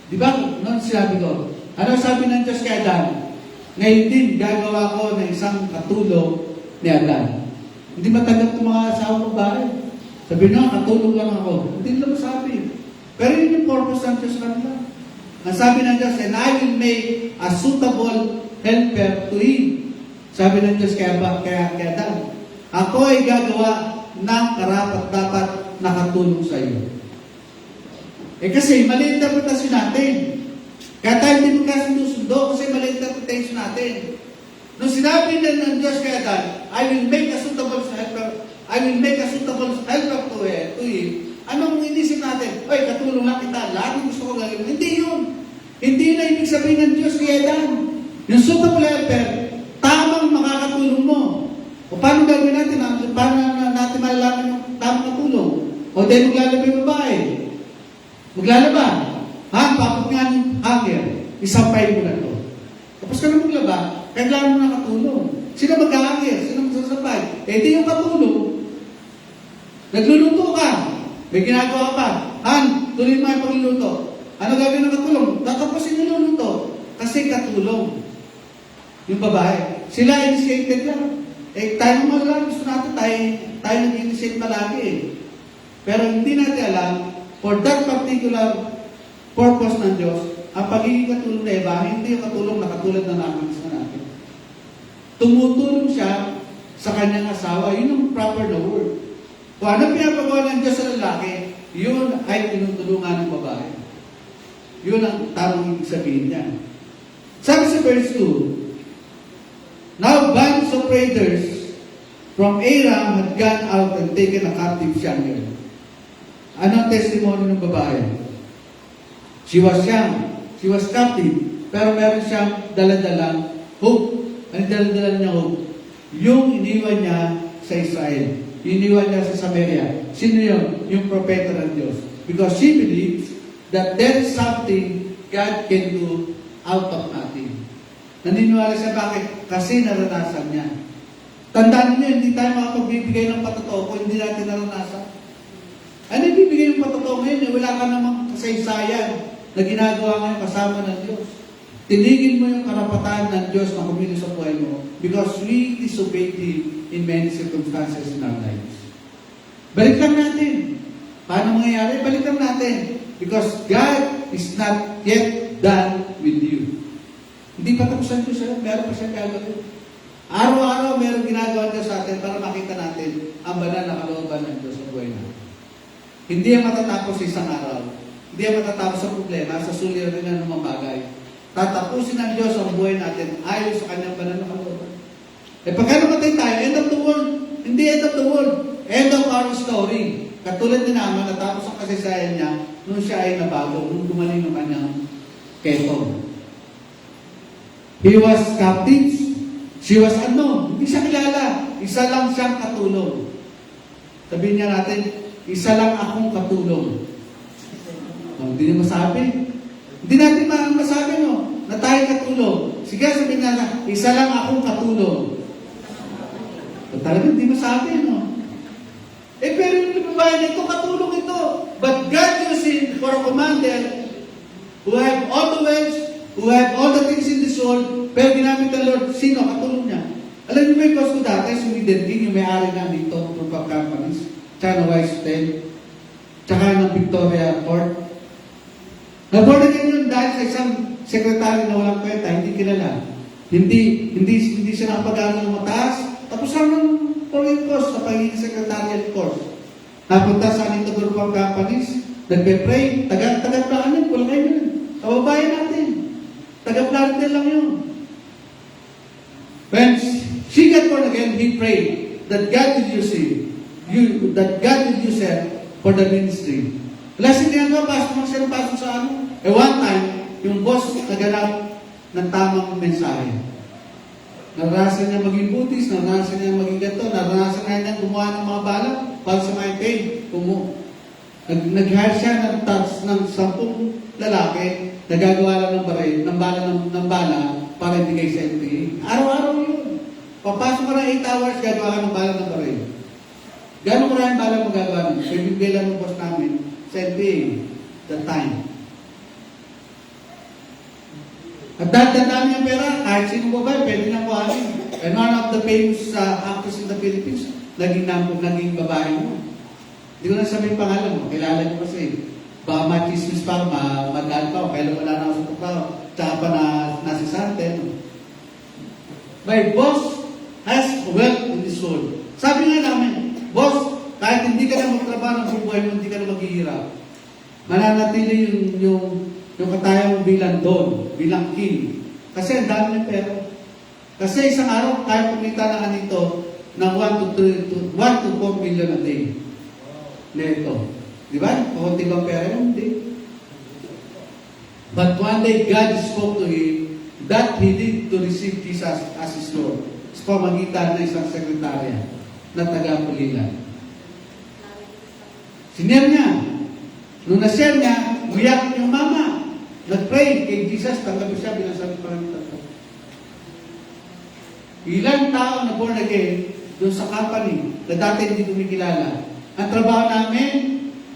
Di ba? Noon sinabi ko, ano sabi ng Diyos kay Adan? Ngayon din, gagawa ko ng isang katulong ni Adan. Hindi matanggap ng mga asawa ng bahay. Sabi na, katulong lang ako. Hindi nila masabi. Pero yun yung purpose ng Diyos kanila. Ang sabi ng Diyos, and I will make a suitable helper to him. Sabi ng Diyos kay Adan, ako ay gagawa ng karapat-dapat na katulong sa iyo. Kasi mali interpretasyon natin. Kaya tayo hindi magkasundo kasi mali interpretation natin. Nung sinabi ng Diyos kay Adan, I will make a suitable helper to him. Anong inisip natin? Oy, katulong lang kita. Lahat ng gusto ko gagawin. Hindi yun. Hindi na ibig sabihin ng Diyos kay Adan. Yung suitable helper, tamang makakatulong mo. O paano gagawin natin? Paano natin malalaman yung tamang katulong? O dahil maglalaba yung babae. Maglalaba. Papot nga ng hanger. Isampay mo na to. Tapos ka na maglaba, kailangan mo na katulong. Sino mag-hanger? Sino magsasampay? Di yung katulong. Nagluluto ka. May ginagawa pa. Tuloy mo yung pagluluto. Ano gagawin ng katulong? Tatapusin yung luluto. Kasi katulong. Yung babae. Sila initiated lang. Tayo naman lang. Gusto natin tayo nag-initiate palagi. Pero hindi natin alam, for that particular purpose ng Diyos, ang pagiging katulong na iba, hindi yung katulong na katulad na namin sa natin. Tumutulong siya sa kanyang asawa. Yun ang proper na word. Kung ano pinapagawa ng Diyos sa lalaki, yun ay tinutulungan ng babae. Yun ang tamang ibig sabihin niya. Sabi sa verse 2, now bands of raiders from Aram had gone out and taken a captive young girl. Anong testimony ng babae? She was young. She was captive. Pero meron siyang daladalang hope. Ano daladala niya hope? Yung iniwan niya sa Israel. Iniwan niya sa Samaria. Sino yun? Yung propeta ng Diyos. Because she believes that there is something God can do out of nothing. Naniniwala siya bakit? Kasi naranasan niya. Tandaan niyo, hindi tayo makapagbibigay ng patotoo kung hindi natin naranasan. Ano ibibigay ng patotoo ngayon? Wala ka namang kasaysayan na ginagawa ngayon kasama ng Diyos. Tinigin mo yung karapatan ng Diyos na kumilos sa buhay mo because we disobeyed Him in many circumstances in our lives. Balik lang natin. Paano mangyayari? Balik lang natin. Because God is not yet done with you. Hindi pa tapos ang Diyos. Meron pa siya gagawin. Araw-araw meron ginagawa Diyos sa atin para makita natin ang banal na kalooban ng Diyos sa buhay natin. Hindi yan matatapos sa isang araw. Hindi yan matatapos sa problema, sa suliranin ng mga bagay. Tatapusin ng Diyos ang buhay natin ayon sa kanyang banal na kalooban. Pagka namatay tayo, end of the world. Hindi end of the world. End of our story. Katulad din naman, natapos ang kasaysayan niya nung siya ay nabago, nung gumaling ng kanyang ketong. He was captive. She was unknown. Hindi siya kilala. Isa lang siyang katulong. Sabihin niya natin, isa lang akong katulong. Hindi niya masabi. Hindi natin masabi, no? Na tayo katulong. Sige, sabihin niya, isa lang akong katulong. Talaga hindi masabi, no? Pero yung babae na ito, katulong ito. But God used him for a commander who have all the wealth, who have all the things in this world, pero ginamit ng Lord, sino? Katulong niya. Alam niyo ba yung boss ko dati, si Sweden King, yung may-ari nga dito, group of companies, tsaka ng Wise 10, tsaka ng Victoria Court. Naboard again yun dahil sa isang sekretary na walang kwenta, hindi kilala. Hindi siya nakapag-aral ng mataas, tapos ng foreign course sa pagiging secretarial course. Napunta sa aning group of companies, nagpe-pray, taga-planan yun, wala kayo yun. Kababayan natin. Taga-planan din lang yun. When she got born again, he prayed that God would use him, that God would use her for the ministry. Wala siya ginagawa, pasok sa ano. One time, yung boss naganap ng tamang mensahe. Naranasan niya maging Buddhist, naranasan niya maging ganito, naranasan niya gumawa ng mga bala para sa mga pain. Nag-hire siya ng 10 lalaki na gagawa lang ng bala para ibigay sa NPA. Araw-araw yun. Papasok ka na 8 hours, gagawa ka ng bala ng baril. Gano'ng maraming bala magagawa nun? So, ibigay lang ng boss namin sa NPA, that time. At dahil dami ng pera, kahit sino ba ba, pwede na kuhanin. And one of the famous actors in the Philippines, naging babae mo. Hindi ko na sabihin pangalan mo, kilala niyo kasi. Baka machismis pa, madaan pa, kailan wala na ako sa trabaho, tsaka pa nasa Santen. My boss has wealth in this world. Sabi nga namin, boss, kahit hindi ka na magtrabaho ng buhay mo, hindi ka na maghihirap. Mananatili yung katayang bilang doon, bilang king. Kasi ang dami ng pera. Kasi isang araw, kaya kumita na ganito ng 1 to 4 million a day. Neto. Di ba? Kakunti bang pera yun? Hindi. But one day, God spoke to him that he need to receive Jesus as his Lord. Sa pamagitan ng isang sekretarya na taga-Pulilan. Sinare niya. Nung na-share niya, umiyak yung mama. Nag-pray kay Jesus, tanggap siya bilang sabi parang tatlo. Ilang tao na born again doon sa company na dati hindi kumikilala. Ang trabaho namin,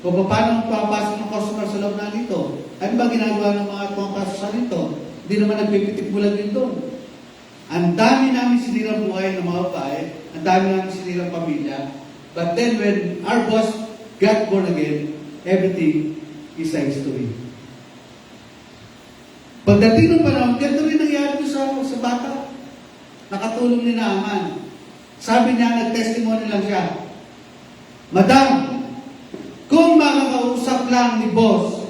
kung paano papasok ng customer sa loob na nito, ano ba ginagawa ng mga pumapasok sa nito? Hindi naman nagpipitik bulag din doon. Ang dami namin sinirang buhay ng mga babae, ang dami namin sinirang pamilya. But then when our boss got born again, everything is a history. Pagdating ng panahon, ganito rin nangyari ko sa bata. Nakatulong ni Naaman. Sabi niya, nag-testimony lang siya. Madam, kung makakausap lang ni boss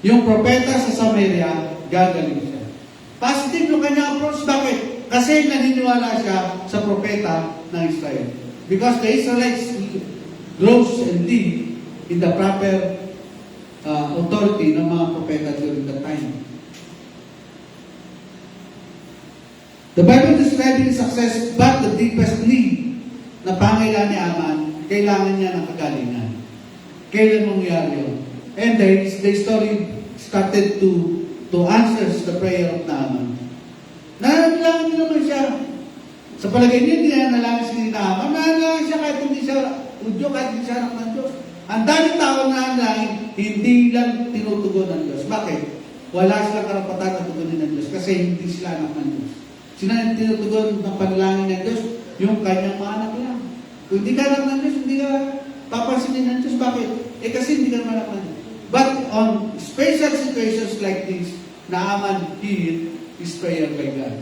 yung propeta sa Samaria, gagaling siya. Positive yung kanya approach. Bakit? Kasi naniniwala siya sa propeta ng Israel. Because the Israelites grows and live in the proper authority ng mga propeta during that time. The Bible describing success, but the deepest need na pangailangan ni Aman, kailangan niya ng kagalingan. Kailan mangyari yun? And the story started to answer the prayer of Naaman. Nanalangin niya naman siya. Sa palagay niya, hindi na nalangin si Naaman. Nanalangin siya kahit hindi siya udyo, kahit hindi siya anak ng Diyos. Ang daming tao na nanalangin, hindi lang tinutugon ng Diyos. Bakit? Wala silang karapatan na tugunin ng Diyos kasi hindi sila anak ng Diyos. Sino ang tinutugon ng panalangin ng Diyos? Yung kanyang mga anak lang. Kung hindi ka anak ng Diyos, hindi ka papansinin ng Diyos. Bakit? Kasi hindi ka naman anak ng Diyos. But on special situations like this, Naaman heard his prayer by God.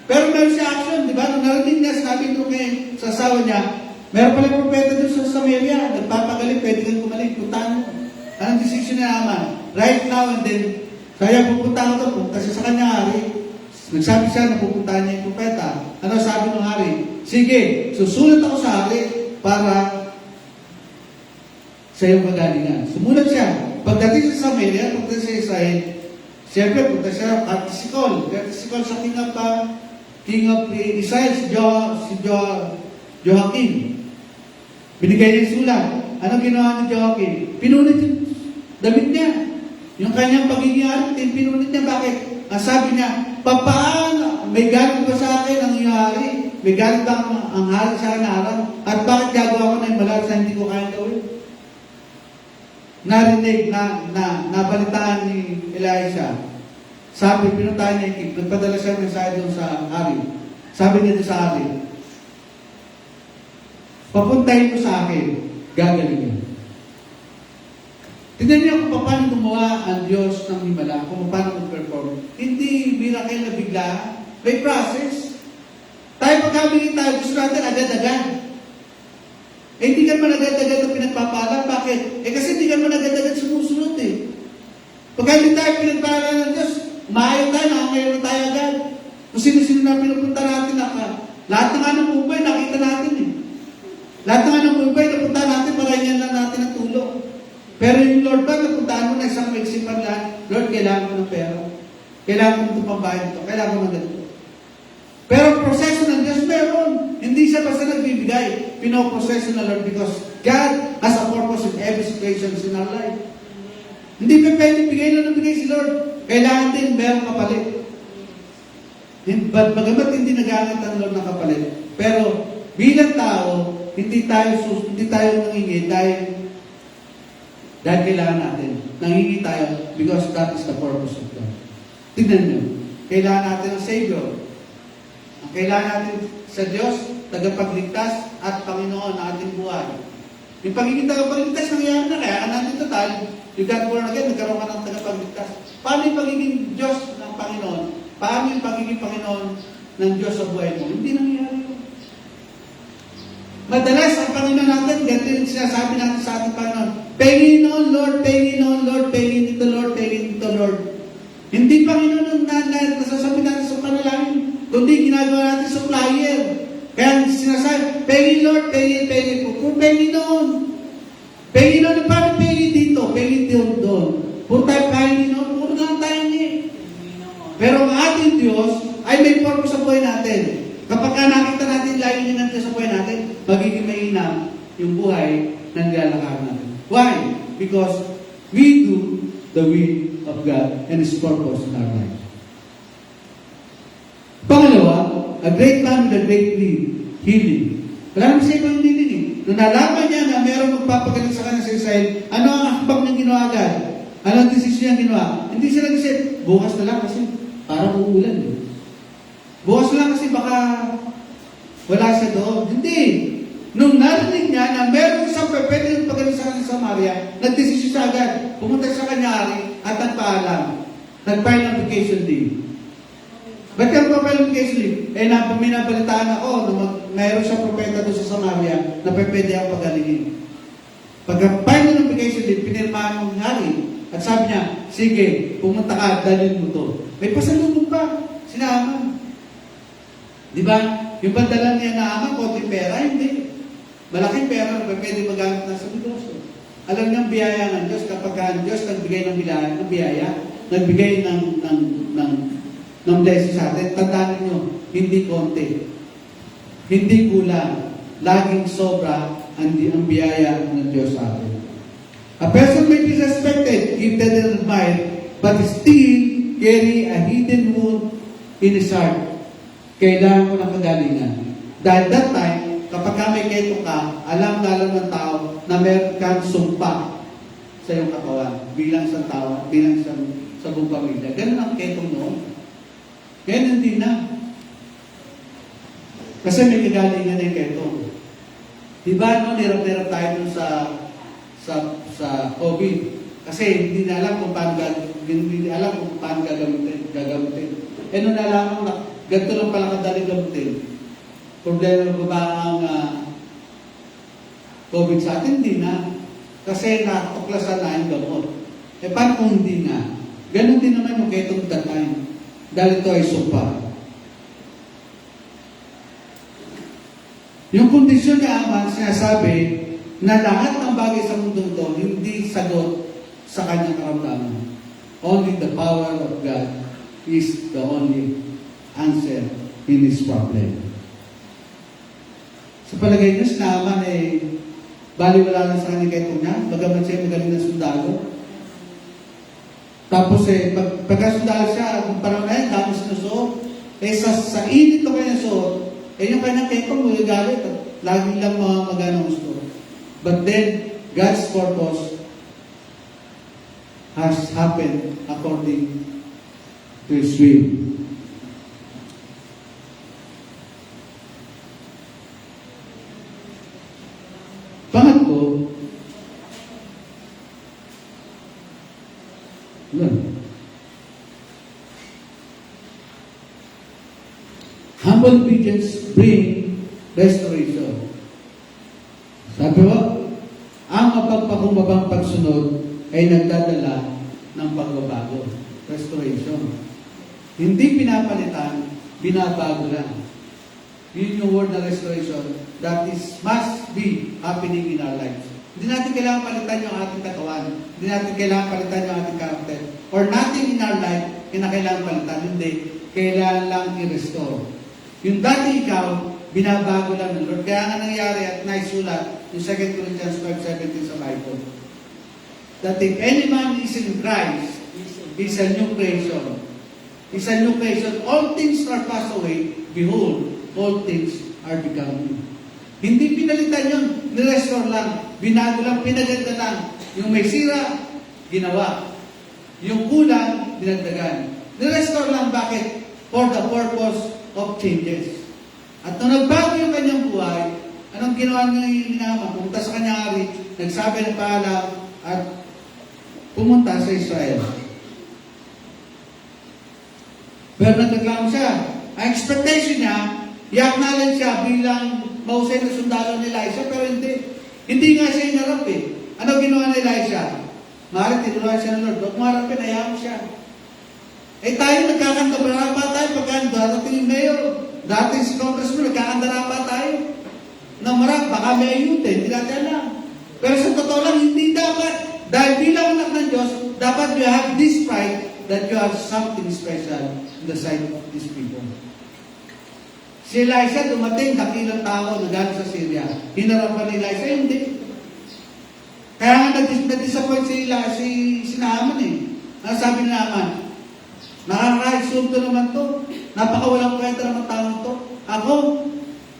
Pero meron siya action, di ba? Nung narinig niya, sabi nung sa asawa niya, meron pala propeta doon sa Samaria, nagpapagaling, pwede kang gumaling, puntahan mo. Anong decision ni Naaman? Right now and then, kaya pupunta ko punta siya sa kanya hari. Nagsabi siya na pupuntahan niya yung propeta. Ano sabi ng hari? Sige, susulat ako sa hari para sa iyong kagalingan. Sumulat siya. Pagdating sa Samaria, pagdating sa Israel, siyempre punta siya at Sikol sa king of Israel, si Joachim. Binigay niya yung sulat. Anong ginawa ni Joachim? Pinunit yung damit niya. Yung kanyang pagiging aritin, pinunit niya. Bakit? Ang sabi niya, papaano? May galit ba sa akin ang iyong hari? May galit ba ang hari sa akin na harang? At bakit gagawa ko na yung malakas na hindi ko kaya gawin? Narinig nabalitaan ni Elisha. Sabi, pinuntahan niya yung nagpadala siya ng mensahe doon sa hari. Sabi niya doon sa hari, papuntahin mo sa akin, gagalingin. Tignan niyo kung paano gumawa ang Diyos ng himala, kung paano mag-perform. Hindi miracle na bigla, may process. Tayo pagkamingin tayo, gusto natin agad-agad. Hindi ka naman agad-agad na pinagpapala. Bakit? Kasi hindi ka naman agad-agad sumusunod eh. Pagka hindi tayo pinagpapala ng Diyos, maayaw tayo, nakakayaw na tayo agad. Kung sino-sino na pinupunta natin, lahat na nga ng Mumbai, nakita natin eh. Lahat na nga ng Mumbai, napunta natin, parayan lang natin ang tulong. Pero yung Lord ba, napuntaan mo na isang maigsipan lang, Lord, kailangan mo ng pera. Kailangan mo itong pambayad ito. Kailangan mo ng ganito. Pero proseso ng Diyos meron. Hindi siya basta nagbibigay. Pinoproseso ng Lord because God has a purpose in every situation in our life. Hindi pa pwede bigay na nabigay si Lord. Kailangan din meron kapalit. Bagamat hindi nag-aangat ang Lord ng kapalit. Pero bilang tao, hindi tayo nangingi dahil kailangan natin. Nangingi tayo because that is the purpose of God. Tignan nyo. Kailangan natin ng Savior. Ang kailangan natin sa Diyos, tagapagligtas at Panginoon na ating buhay. Yung pagiging tagapagligtas, nangyayari na. Kaya ka natin total. You got born again, nagkaroon ka ng tagapagligtas. Paano yung pagiging Diyos ng Panginoon? Paano yung pagiging Panginoon ng Diyos sa buhay mo? Hindi nangyayari yun. Madalas, ang Panginoon natin, ganito yung sinasabi natin sa ating Panginoon, Panginoon, Lord, Panginoon, Lord, Panginoon dito, Lord, Panginoon dito, Lord. Hindi Panginoon ang nasasabi natin sa panalangin, kundi ginagawa natin supplier. Kaya sinasabi, Panginoon, Lord, Panginoon, Panginoon, kung Panginoon. Panginoon, paano Panginoon dito? Panginoon doon. Puro tayo Panginoon, puro na tayo niya. Pero ang ating Diyos ay may purpose sa buhay natin. Kapag nakita natin layunin ng Diyos sa buhay natin, magiging mainam yung buhay ng lalakad natin. Why? Because we do the will of God and His purpose in our life. Pangalawa, a great man with a great need, healing. Wala naman siya ibang healing eh. Nung nalaman niya na mayroong magpapagaling sa kanya sa Israel, ano ang hakbang niyang ginawa agad? Ano ang desisyon niyang ginawa? Hindi siya nag-isip, bukas na lang kasi parang uulan eh. Bukas na lang kasi baka wala siya doon. Hindi. Nung narinig niya na meron isang pwede magpagaling sa kanya sa Samaria, nagdesisyon siya agad. Pumunta sa kanyari at nagpaalam. Nag-file ng vacation leave. Ba't ka nagpa-file ng vacation leave? Eh, minabalitaan ako na mayroon siyang propeta doon sa Samaria na pwede ang pagalingin. Pagka-file ng vacation leave, pinirmahan ng hari. At sabi niya, sige, pumunta ka, dalhin mo to. May pasalubong pa. Sinama. Di ba? Yung bandalan niya na ama, konting pera, hindi. Malaking pera na pwede magamit na sa negosyo. Alam niyo ang biyaya ng Diyos kapag ang Diyos nagbigay ng biyaya, nagbigay ng blessing sa atin, tandaan niyo, hindi konti. Hindi kulang. Laging sobra ang biyaya ng Diyos sa atin. A person may be respected, gifted and admired, but still carry a hidden wound in his heart. Kailangan ko ng kagalingan. Dahil that time, kapag may keto ka, alam ng tao na meron kang sumpa sa iyong katawan bilang isang tao, bilang isang sa buong pamilya. Ganun ang ketong noon. Ngayon hindi na. Kasi may kagalingan ng keto. Diba, no, nirap-nirap tayo dun sa COVID. Kasi hindi na alam kung paano gagamitin. Eh, nung nalaman na ganito lang pala kadaling gamitin. Problema ba ba ang COVID sa atin? Hindi na. Kasi natuklasan na yung gamot. Eh, paano kung hindi na? Ganon din naman yung ketong that time. Dahil ito ay sumpa. Yung kondisyon niya Aman, sinasabi na lahat ng bagay sa mundo ito hindi sagot sa kanyang karamdaman. Only the power of God is the only answer in His problem. Sa palagay niyo, si Naaman baliwala lang sa kanyang ketong niya, bagamat siya magaling na sundalo. Tapos pagkasundalo siya, kung parang na yan, dami sinusuot. Sa init na kanyang suot, yung kanyang ketong magagalit at lagi lang mga maganong gusto. But then, God's purpose has happened according to His will. Pangatlo, humble obedience bring restoration. Sabi mo, ang mapagpakumbabang pagsunod ay nagdadala ng pagbabago. Restoration. Hindi pinapalitan, binabago lang. Yun yung word na restoration that must be happening in our lives. Hindi natin kailangan palitan yung ating katawan. Hindi natin kailangan palitan yung ating character. Or nothing in our life, kinakailangan palitan. Hindi. Kailangan lang i-restore. Yung dati ikaw, binabago lang ng Lord. Kaya nga nangyari at naisulat yung 2 Corinthians 5:17 sa Bible. That if any man is in Christ, is a new creation. Is a new creation. All things are passed away. Behold, all things are become new. Hindi pinalitan yun. Nirestore lang. Binago lang, pinaganda lang. Yung may sira, ginawa. Yung kulang, dinagdagan. Nirestore lang. Bakit? For the purpose of changes. At nung nagbago yung kanyang buhay, anong ginawa niya yung Naaman? Pumunta sa kanyang hari, nagsabi ng paalam, at pumunta sa Israel. Pero nagreklamo siya. Ang expectation niya, i-acknowledge siya bilang mahusay na sundalo ni Elisha, pero hindi. Hindi nga siya inarap eh. Ano ginawa ni Elisha? Maaaring tinuruan siya ng Lord. Huwag marapin, ayaw siya. Eh tayo nagkakandara pa tayo pagka darating yung mayor. Dati si congressman, nagkakandara pa tayo. Na marap, baka may ayutin, hindi natin alam. Pero sa totoo lang, hindi dapat. Dahil bilang anak ng Diyos, dapat you have this pride that you have something special in the sight of these people. Si Elisha dumating, dakilang tao na galing sa Syria. Hinarapan ni Elisha, hindi. Kaya nga nag-disappoint si Naaman eh. Ang sabi ni Naaman, nakaka-exulto naman to. Napakawalang kwenta naman tao to.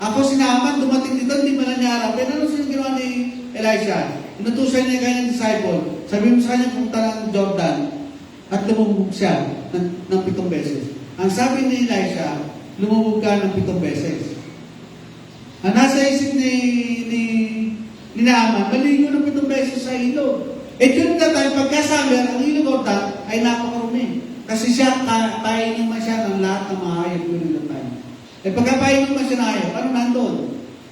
Ako si Naaman, dumating dito, hindi man niya harapin. Ano siya ginawa ni Elisha? Inutusan niya kanyang disciple. Sabi mo sa kanya, pumunta ng Jordan at lumubog siya ng 7 beses. Ang sabi ni Elisha, lumubog ka ng 7 beses. Ang nasa isip ni Naaman, maligo ng 7 beses sa ilog. Eh, yun na tayo, pagkasama, ang ilog Jordan ay napakarumi. Kasi siya, kainin man siya ng lahat ng mga hayop yun nila tayo. Eh, pagkapainin man siya ng hayop, ano nandun?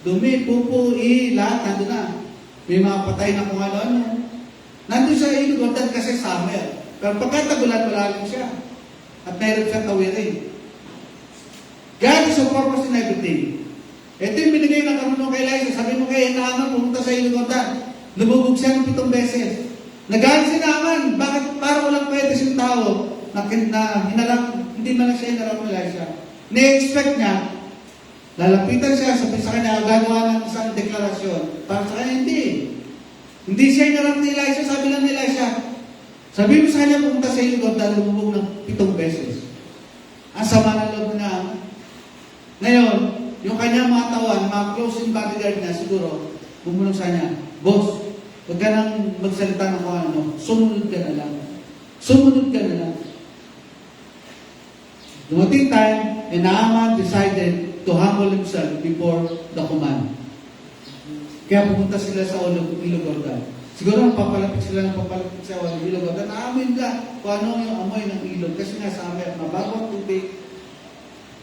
Dumi, pupo, lahat nandun na. May mga patay na kung ano-ano. Nandun sa ilog Jordan kasi summer. Pero pagkatagulan, malalim siya. At mayroon siya tawirin. God is a purpose in everything. Ito yung binigay ng karunong kay Elisha. Sabi mo kay Naaman, pumunta sa ilog Jordan. Lumubog siya ng 7 beses. Nagalit si Naaman. Bakit parang walang pwede siyang tao na hinalang, hindi man lang siya hinalang ng Elisha. Ne-expect niya, lalapitan siya, sabi sa kanya, gagawa ng isang deklarasyon. Para sa kanya, hindi. Hindi siya hinalang ni Elisha, sabi lang ni Elisha. Sabi mo sa kanya, pumunta sa ilog Jordan, lumubog ng 7 beses. Ang sama ng loob na. Ngayon, yung kanyang mga tawan, mga closing bodyguard niya, siguro, bumulong sa kanya, Boss, huwag ka nang magsalita ng kung ano, sumunod ka na lang. Sumunod ka na lang. Dumating time, and Naaman decided to humble himself before the command. Kaya pumunta sila sa ilog Jordan. Siguro papalapit sila sa ilog Jordan. Naamin ka kung ano yung amoy ng ilog. Kasi nga sa amin, mabago ang tubig.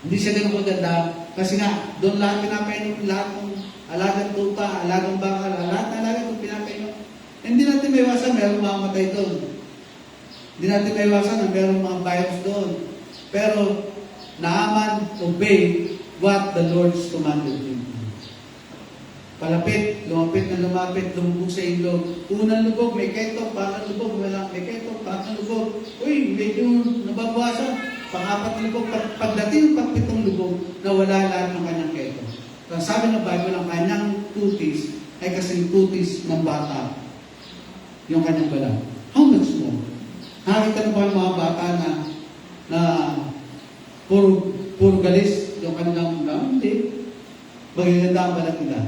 Hindi siya ganun maganda. Kasi nga, doon lahat pinapainom, lahat ng alagang tupa, alagang bakal, lahat ng alagang pinapainom. Hindi natin may iwasan, mayroong mamamatay doon. Hindi natin may iwasan na mayroong mga virus doon. Pero, Naaman obey what the Lord's commanded him. Palapit, lumapit, lumubog sa ilog. Unang lubog, may ketok, pangang lubog, wala, may ketok, pangang lubog. Uy, medyo nababawasan. Pang-4 na lubog, pagdating ng 7 lubog, nawala lahat ng kanyang ketok. Ang sabi ng Bible, ang kanyang tutis ay kasing tutis ng bata. Yung kanyang balat. How much more? Nakakita na ba yung mga bata na puro galis yung kanilang hindi. Magaganda ang balat nila.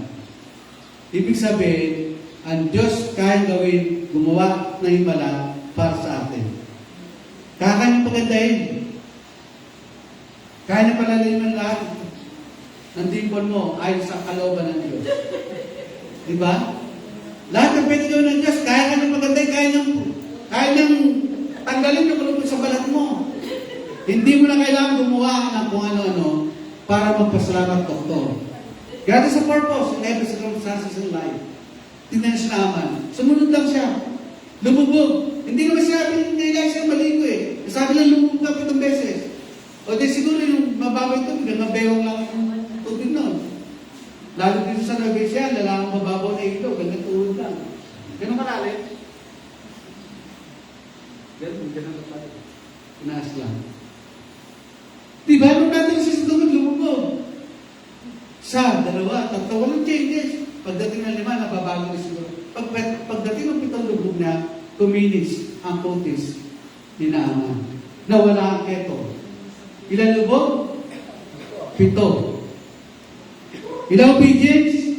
Ibig sabihin, ang Diyos kaya gawin, gumawa ng himala para sa atin. Kaya kanyang pagandahin. Kaya niya palaliman lahat ng dimpon mo ayon sa kalooban ng Diyos. Diba? Lahat ng pwede gawin ng Diyos, kaya kanyang pagandahin, kaya niyang tanggalin yung kulupot sa balat mo. Hindi mo na kailangan gumawa ng kung ano-ano para magpasalamat doktor. God is a purpose in every circumstances in life. Tingnan siya naman. Sumunod lang siya. Lumubog. Hindi naman sinabi ni Elisha maligo eh. Sabi lang lumubog ka 7 beses. O di siguro yung mababay tubig, nabewang lang yung tubig nun. Lalo dito sa Nueva Ecija, lalaking mababaw na ito, ganyan tuhod lang. Ganun kalalit. Ganun kalalit. Inaas lang. Diba, nung natin siya sa tubig lumubog. dalawa, tatlo, walang changes. Pagdating ng 5, nababago na siguro. Pagdating ng 7 lubog na, 2 minutes ang kutis, dinaaman. Nawala ang keto. Ilan lubog? 7. Ilang obedience?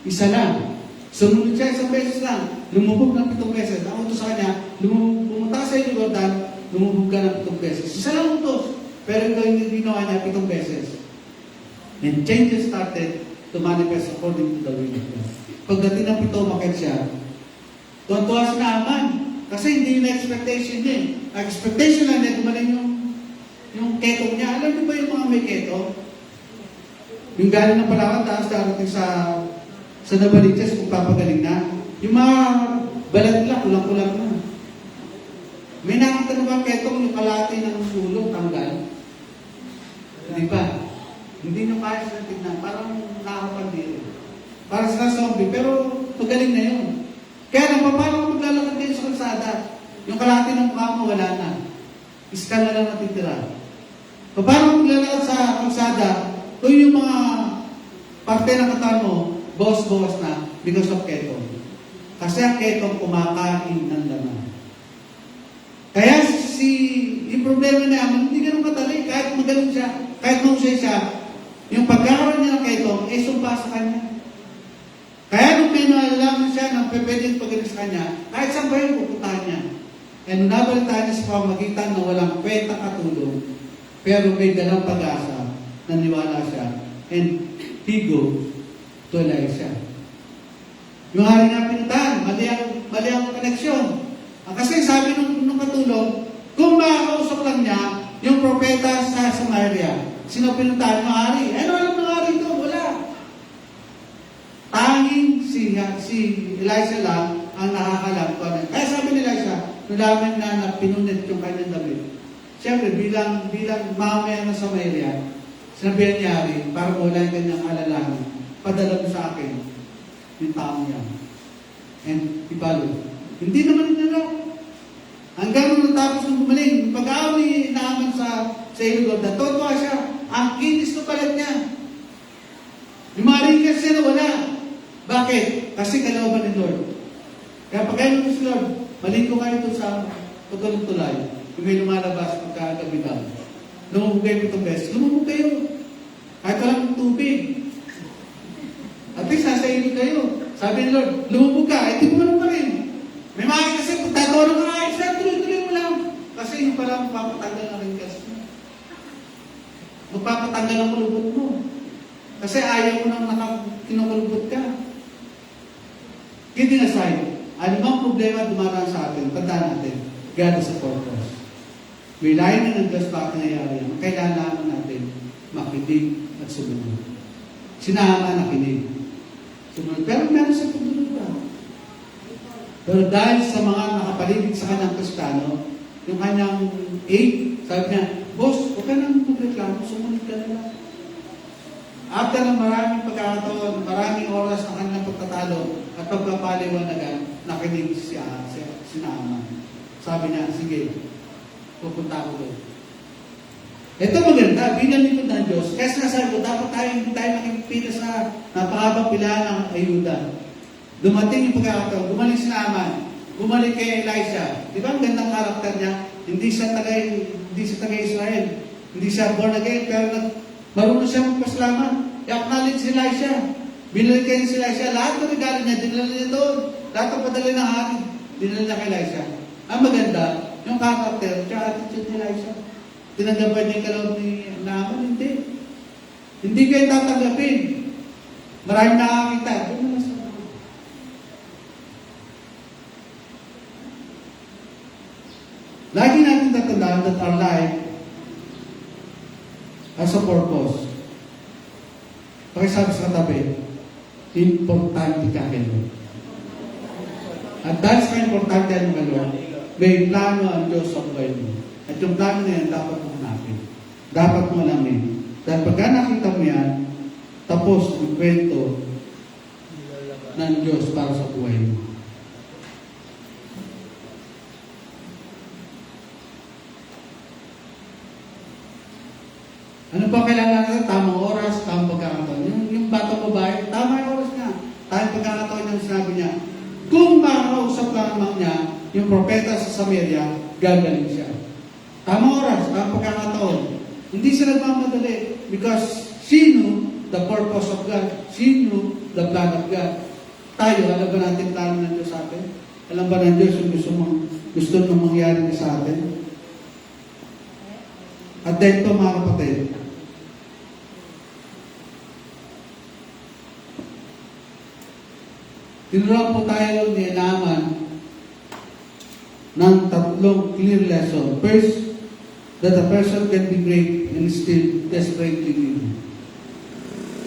1 lang. Sumunod siya 1 beses lang. Lumubog ng 7 beses. Ang utos sa kanya, pumunta sa iyo, Jordan, lumubog ka ng 7 beses. 1 lang utos. Pero ito yung ginawa niya 7 beses. And changes started to manifest according to the will of God. Pagdating ng 7, makit siya. Tuwan-tuwa si Naaman. Kasi hindi yung expectation niya. Ang expectation lang niya, gumaling yung keto niya. Alam niyo ba yung mga may keto? Yung galing ng Palawan, tapos darating sa Nabaliches, kung papagaling na. Yung mga balat nila, kulang-kulang na. May nakita na ba keto, yung kalati ng ulo, tanggal? Di ba? Hindi nyo kaya sa tignan. Parang nakakapandiri. Parang sa zombie, pero magaling na yun. Kaya nang paano kung maglalakad kayo sa kalsada, yung kalahati ng mukha mo wala na. Iskal na lang natitira. Paano kung maglalakad sa kalsada, kung yung mga parte ng katawan mo, bawas-bawas na because of keto. Kasi ang keto kumakain ng laman. Kaya yung problema niya, hindi ganun katali. Kahit magaling siya, kahit mahusay siya, yung pagkakaroon niya ng keto, sumpa sa kanya. Kaya nung may nalalaman siya na pwedeng pagaling sa kanya, kahit saan ba yung pupuntahan niya. And nabalitaan niya sa pamagitan na walang kwenta katulong, pero may dalang pag-asa, naniwala siya, and he go to Elisha. Yung hari nga pinuntahan, mali ang koneksyon. Kasi sabi nung katulong, kung makakausap lang niya, yung propeta sa Samaria, sino pinuntahan ng hari? Ano alam ng hari ito? Wala. Tanging si Elisha lang ang nakakalam ko. Kaya sabi ni Elisha, nalaman na pinunit yung kanyang damit. Siyempre, bilang mamaya na Samaria, sinabihan niya hari, para wala yung kanyang alalahan, padala mo sa akin yung taong yan. And ibalo. Hindi naman nila. Hanggang nung natapos ng gumaling, pag-aaw ni Naaman sa ilog, natutuwa siya. Ang kinis ng palat niya. Yung mga ringkas siya na wala. Bakit? Kasi kalooban ni Lord. Kaya pag kayo si Lord, malingko kayo ito sa pagkalutulay. Kung may lumalabas pagkagabitan. Lumubog kayo 7 beses. Lumubog kayo. Kahit walang tubig. At least nasa ilog kayo. Sabi ni Lord, lumubog ka. Hindi mo pa rin. May mga kasi kung tatawag ka nga, isa, tuloy-tuloy mo lang. Kasi yung pala magpapatanggal ang ringkas mo. Magpapatanggal ang kulubot mo. Kasi ayaw mo nang kinukulubot ka. Kidding aside, anumang problema dumaraan sa atin, tandaan natin, God is a purpose. May layan na ng Diyos bakit nangyayari yan. Kailangan natin makinig at sumunod. Sinama nakinig. Sumunod. Pero meron sa pagdunod pa. Pero dahil sa mga nakapaligid sa kanyang Kristiyano, yung kanyang 8, sabi niya, Boss, huwag ka nang magreklamo, sumunod ka na lang. After ng maraming pagkakataon, maraming oras ng kanyang pagtatalo at pagpapaliwanagan, nakinig si Naaman. Sabi niya, sige, pupunta ako doon. Ito maganda, bilang likod ng Diyos. Kaya sinasabi ko, dapat hindi tayo makikipila sa napakabang pilahan ng ayuda. Dumating yung pagkakataon, gumaling si Naaman, gumaling kay Elisha. Di ba ang gandang karakter niya? Hindi siya taga-Israel. Hindi siya born again, pero marunong siya magpasalamat. I-acknowledge si Elisha. Binalik kayo si Elisha. Lahat ng regalo niya, dinala niya doon. Lahat ng padala ng hari, dinala niya kay Elisha. Ang maganda, yung karakter, tsaka attitude ni Elisha. Tinanggapan niya yung kaloob ni Naaman? Hindi. Hindi kayo tatanggapin. Maraming nakakita. Doon naman sa lagi natin tatandaan that our life has a purpose. Pakisabi sa katabi, importante ka kay Lord. At dahil sa importante ang Lord, may plano ang Diyos sa buhay mo. At yung plano na yan, dapat mo hanapin. Dapat mo alamin. Dahil pagka nakita mo yan, tapos ang kwento ng Diyos para sa buhay mo. Ano pa kailangan natin? Tamang oras, tamang pagkakataon. Yung batang babae, Kung makakausap lamang niya yung propeta sa Samaria, gagaling siya. Tamang oras, tamang pagkakataon. Hindi siya nagmamadali because she knew the purpose of God. She knew the plan of God. Tayo, alam ba natin plano ng Diyos sa atin? Alam ba ng Diyos yung gusto nang mangyari sa atin? At dito mga kapatid, tinuruan po tayo ni Naaman ng tatlong clear lesson. First, that a person can be great and still desperately needy.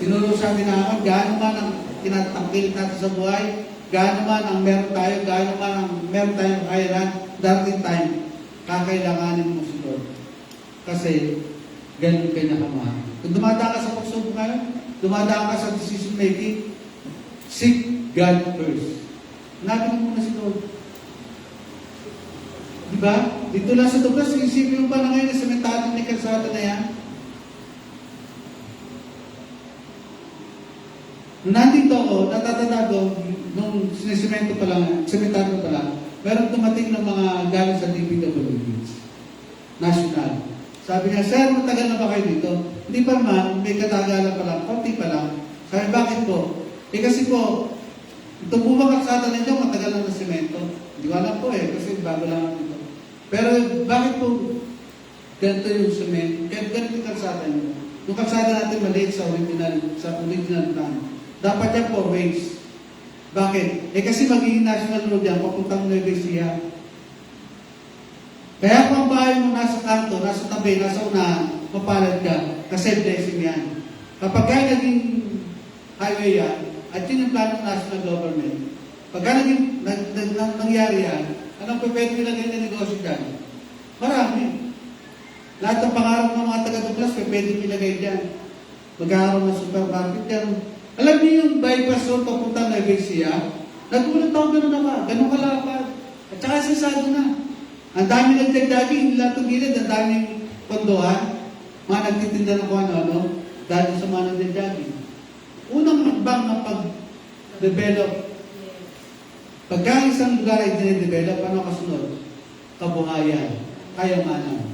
Tinuro sa atin Naaman, gaano man ang tinatangkil natin sa buhay, gaano man ang meron tayo, gaano man ang meron tayong kailan, darating time, kakailanganin mo si Lord. Kasi, ganun kanya kamahal. Kung dumadaan ka sa pagsubok ngayon, dumadaan ka sa decision making, seek God first. Hanapin mo muna si Lord. Diba? Dito lang sa Douglas, isipin mo ba na ngayon na sementado ni kalsada na yan? Nung nandito ako, natatanda ko, nung sinisemento pa lang, sementado pa lang, meron dumating ng mga galing sa DPWH. National. Sabi niya, sir, matagal na ba kayo dito? Hindi pa naman, may katagalan pa lang, konti pa lang. Sabi, bakit po? Kasi po, ito po ba kalsada ninyo, matagal na semento? Hindi ko alam po kasi bago lang ako dito. Pero bakit po ganito yung semento? Ganito yung kalsada niyo? Yung kalsada natin maliit sa original plan. Dapat yan 4 ways. Bakit? Kasi magiging national road yan, papuntang Nueva Ecija. Kaya kung ang bahay mo nasa kanto, nasa tabi, nasa unahan, mapalad ka, kasi blessing yan. Kapag kaya naging highway yan, at yun yung plano ng national government, pagka naging nangyari yan, anong pwede nilagay na negosyo dyan? Marami. Lahat ng pangarap ng mga taga-Douglas, pwede nilagay dyan. Magkakaroon ng supermarket dyan. Alam niyo yung bypass road papunta na Ecija, nagulat ako ganun kalapad. At saka sisado na. Ang dami nagdagdagi, hindi lang itong gilid, ang daming kondohan, mga nagtitinda ng kung ano, dahil sa mga nagdagdagi. Unang hakbang ng pag-develop. Pagka isang lugar ay dine-develop, ano kasunod? Kabuhayan, kayamanan.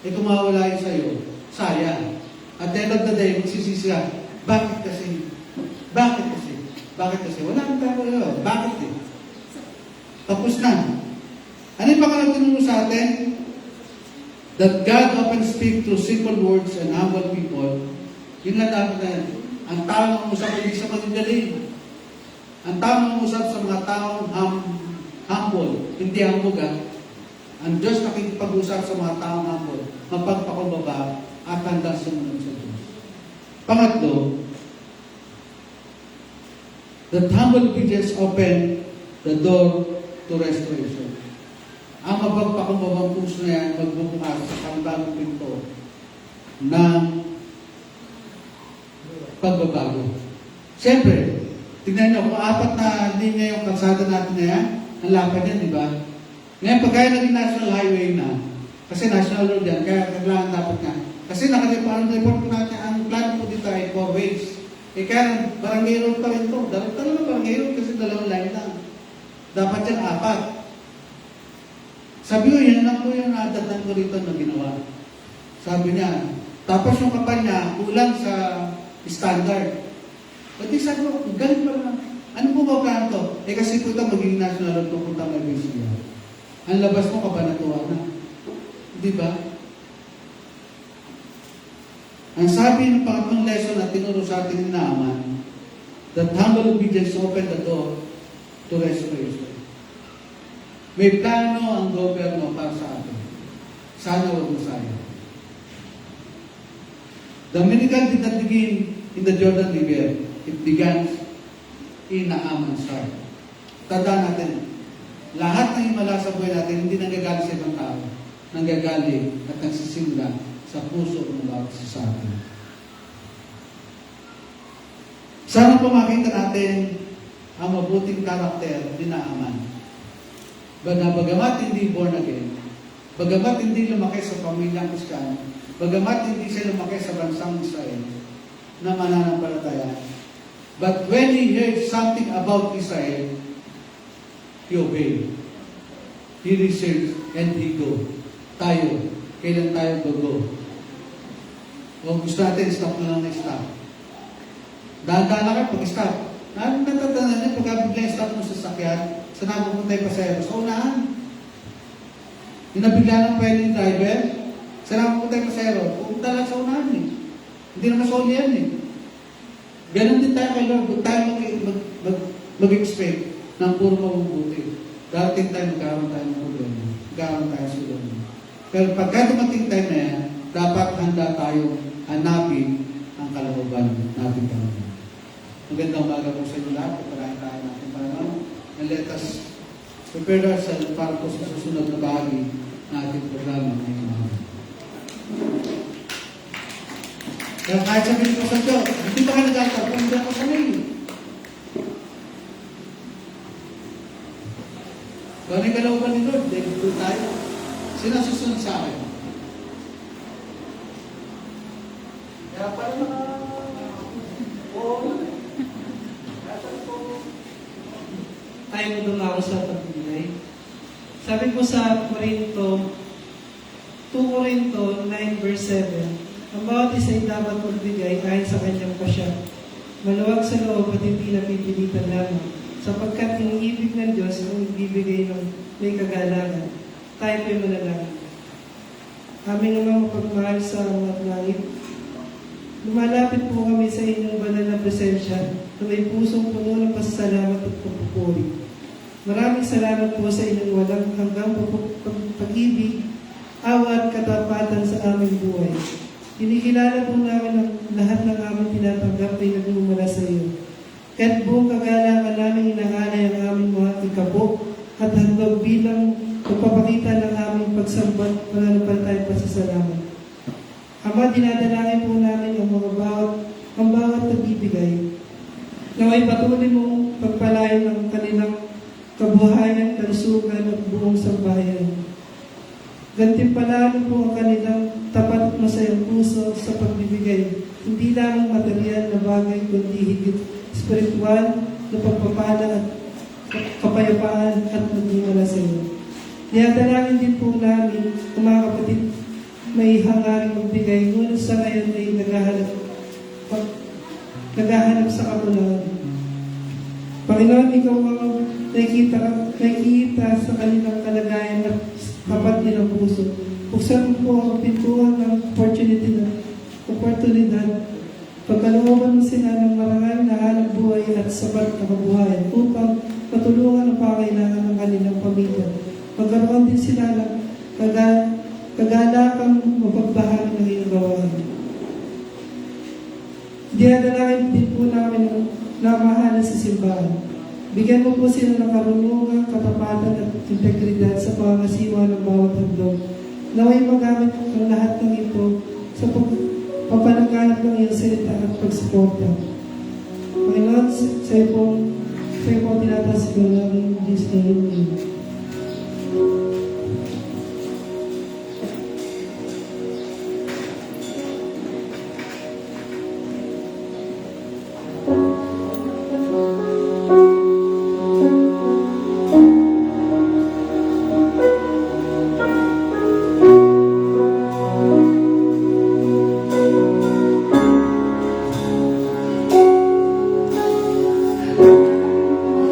Kung mawala yun sa'yo, sayang. At the end of the day, magsisisi ka, bakit kasi? Bakit kasi? Bakit kasi? Wala nang tayo yun. Bakit eh? Tapos na. Ano yung pangalang tinuro sa atin? That God often speaks through simple words and humble people. Yun lang dapat na yan. Ang taong usap hindi sa magagaling. Ang taong usap sa mga taong humble, hindi hambuga. Ang Diyos nakikipag-usap sa mga taong humble, mapagpakumbaba at handang sumunod sa Diyos. Pangatlo, that humble obedience open the door to restoration. Ang mapagpakumbabang puso na yan, magbubukas sa panibagong pinto ng pagbabago. Siyempre, tignan nyo, kung 4 na linya yung kalsada natin na yan, ang lapad yan, di ba? Ngayon, pag kaya naging national highway na, kasi national road yan, kaya kailangan dapat nga. Kasi report po natin, ang plan po dito ay 4 ways. Kaya barangay road pa rin ito. Talagang barangay road kasi 2 line lang. Dapat yan 4. Sabi ko, yan lang po yung nadatnan ko rito na ginawa. Sabi niya, tapos yung kapal niya, kulang sa standard. Pati sabi ko, galing pa naman. Ano po ba plano to? Kasi po ito magiging national road pupunta ng Ecija. Ang labas mo, kabanatuan na. Di ba? Ang sabi ng pangatlong lesson na tinuro sa atin ni Naaman, that humble obedience opened the door to restoration. May plano ang gobyerno para sa atin. Sana huwag masaya. The miracle did not begin in the Jordan River. It began in Naaman's heart. Tandaan natin, lahat ng himala sa buhay natin hindi nanggagaling sa ibang tao. Nanggagaling at nagsisimula sa puso ng bawat isa sa atin. Sana po makita natin ang mabuting karakter ni Naaman. Bagamat hindi born again, bagamat hindi lumaki sa pamilyang Kristiyano, bagamat hindi siya lumaki sa bansang Israel na mananampalataya, but when he heard something about Israel, He obeyed. He researched and he go. Tayo, kailan tayo go? O gusto natin, stop na lang na stop. Dahan-dahan lang kayo pag-stop. Natatandaan niyo, pagka biglang stop mo sa sasakyan, saan napupunta yung pasero? Sa unahan. Yung nabigla ng pwede driver, saan napupunta yung pasero? Pupunta lang sa unahan eh. Hindi naman soli yan eh. Ganon din tayo kay Lord. Huwag tayo mag-expect ng puro mabubuti. Darating tayo, magkaroon tayo ng problema. Magkaroon tayo sa ulo. Pero pagka dumating tayo na yan, dapat handa tayo hanapin ang kalooban natin Panginoon. Magandang umaga po sa inyo lahat. Pagpalain tayo natin Panginoon. And let us prepare ourselves para po sa susunod na bahagi ng ating programa ngayong umaga. Kaya kahit sabihin ko sa Diyos, hindi ba kayo nagkakataon kung hindi ako sanay? Kung ano yung kalooban ni Lord, dahil po tayo. Sino susunod sa akin? Kaya parang Tayo mo dumako sa pagbibigay. Sabi ko sa Corinto, 2 Corinto 9 verse 7, ang bawat isa ay dapat magbigay ayon sa kanyang pasya. Maluwag sa loob at hindi napipilitan lamang, sapagkat iniibig ng Diyos ang ibibigay ng may kagalangan. Tayo po'y manalangin. Aming Amang mapagmahal sa mga langit, lumalapit po kami sa inyong banal na presensya na may pusong puno ng pasasalamat at pagpupuri. Maraming salamat po sa inyong walang hanggang pag-ibig, awa at katapatan sa aming buhay. Kinikilala po namin ang lahat ng aming tinatanggap ay nagmumula sa iyo. Kahit buong kagalangan namin inaalay ang aming mga ikabok at handog bilang pagpapakita ng aming pagsambat pananampalatayang pasasalamat. Ama, dinadalangin po namin ang bawat nagbibigay na may patuloy mong pagpalain ng kanilang kabuhayan, kalusugan at buong sambahayan. Gantimpalain po ang kanilang tapat at masayang puso sa pagbibigay, hindi lamang material na bagay, kundi higit spiritual na pagpapala at kapayapaan at magmumula sa iyo. Dinadalangin din po namin ang mga kapatid may hangaring magbigay, ngunit sa ngayon ay naghahanap sa kabulangan. Panginoon, ikaw ang nakikita sa kanilang kalagayan at tapat nilang puso. Buksan mo po ang pintuan ng oportunidad. Pagkalooban mo sila ng marangal na hanap buhay at sapat na kabuhayan upang matulungan ang pangailangan ng kanilang pamilya. Magkaroon din sila ng kagalakang mapagbahagi ng iyong gawain. Dinadalangin din po namin ang namahalan sa simbahan. Bigyan mo po sila ng karunungan, katapatan at integridad sa pangasiwa ng bawat handog. Naway magamit ang lahat ng ito sa pagpapalaganap ng iyong salita at pagsuporta. Panginoon, sa iyo po tinataas ko ng Diyos na yun.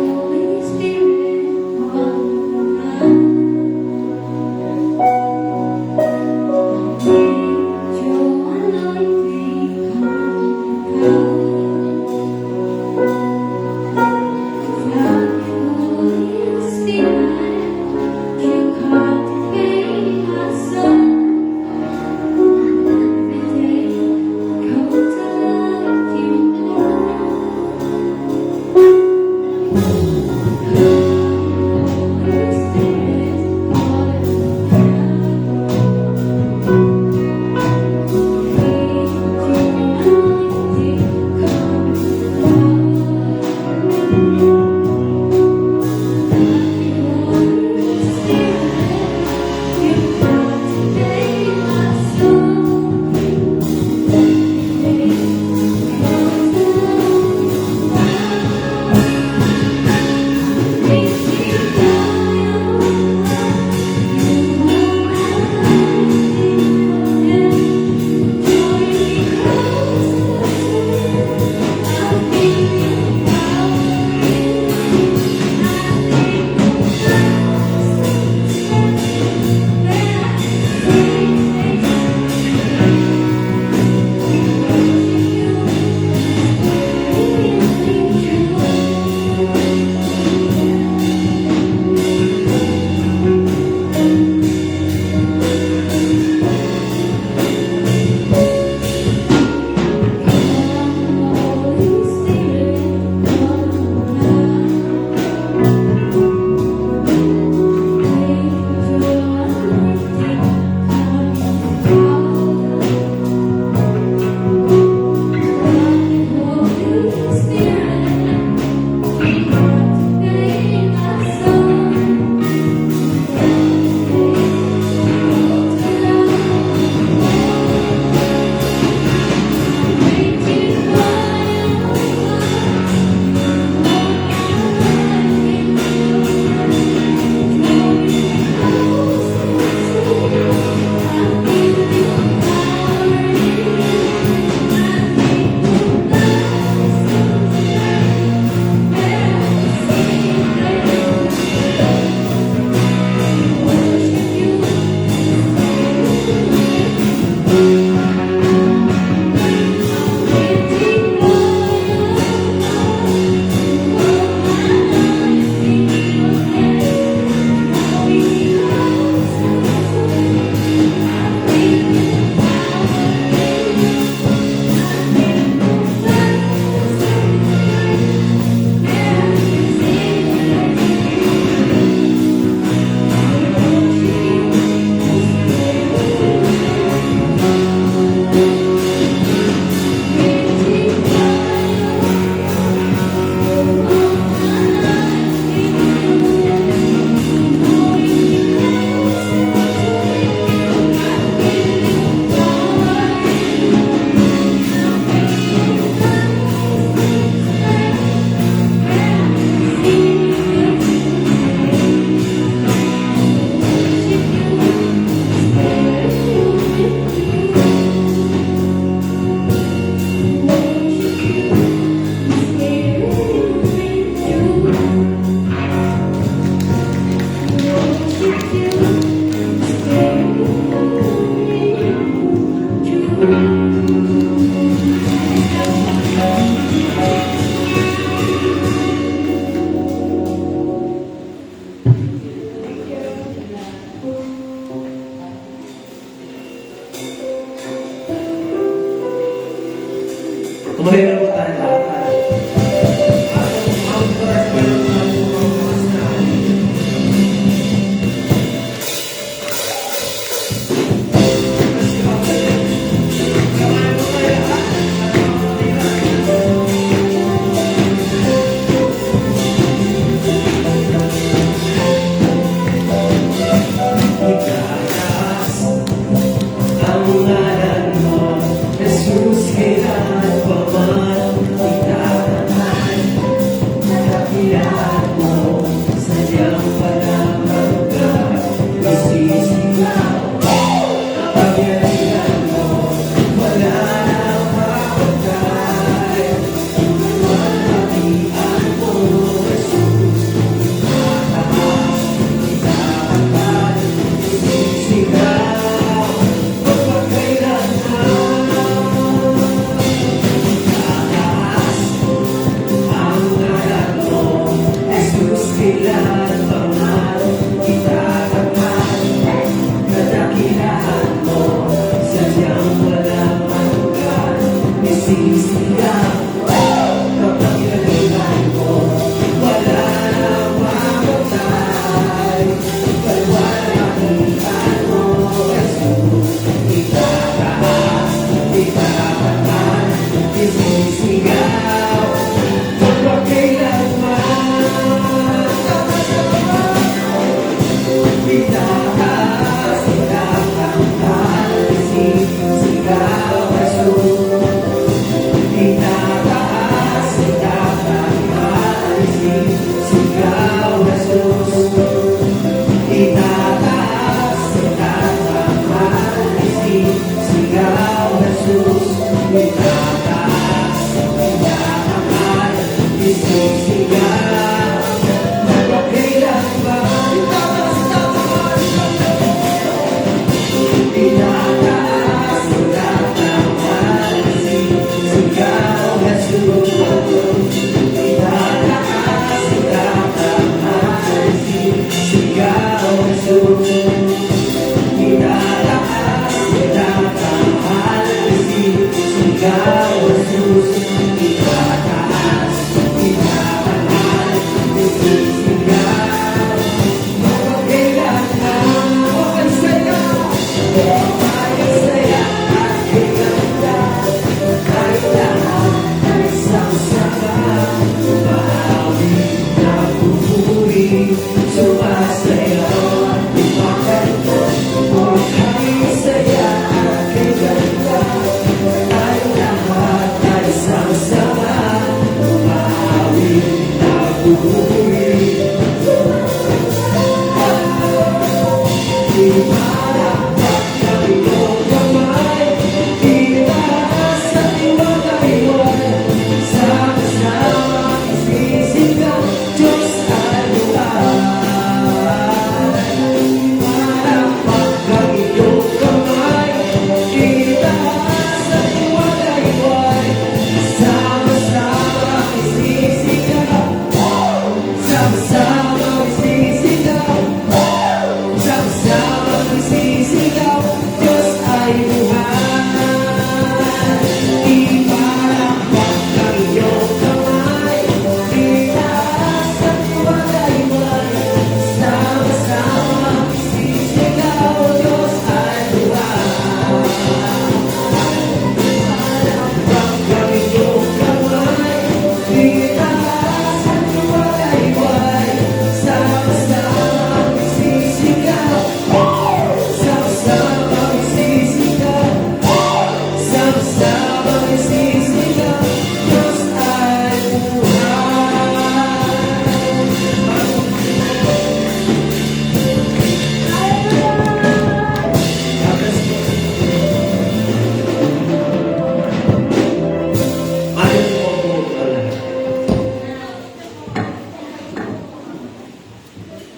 Holy Spirit,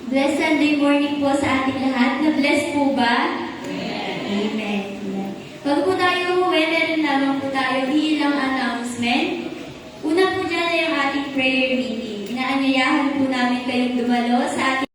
Blessed Sunday morning po sa ating lahat. Na-bless po ba? Amen. Bago po tayo umuwi, meron lamang po tayo ilang announcement. Una po dyan ay ang ating prayer meeting. Inaanyayahan po namin kayong dumalo sa ating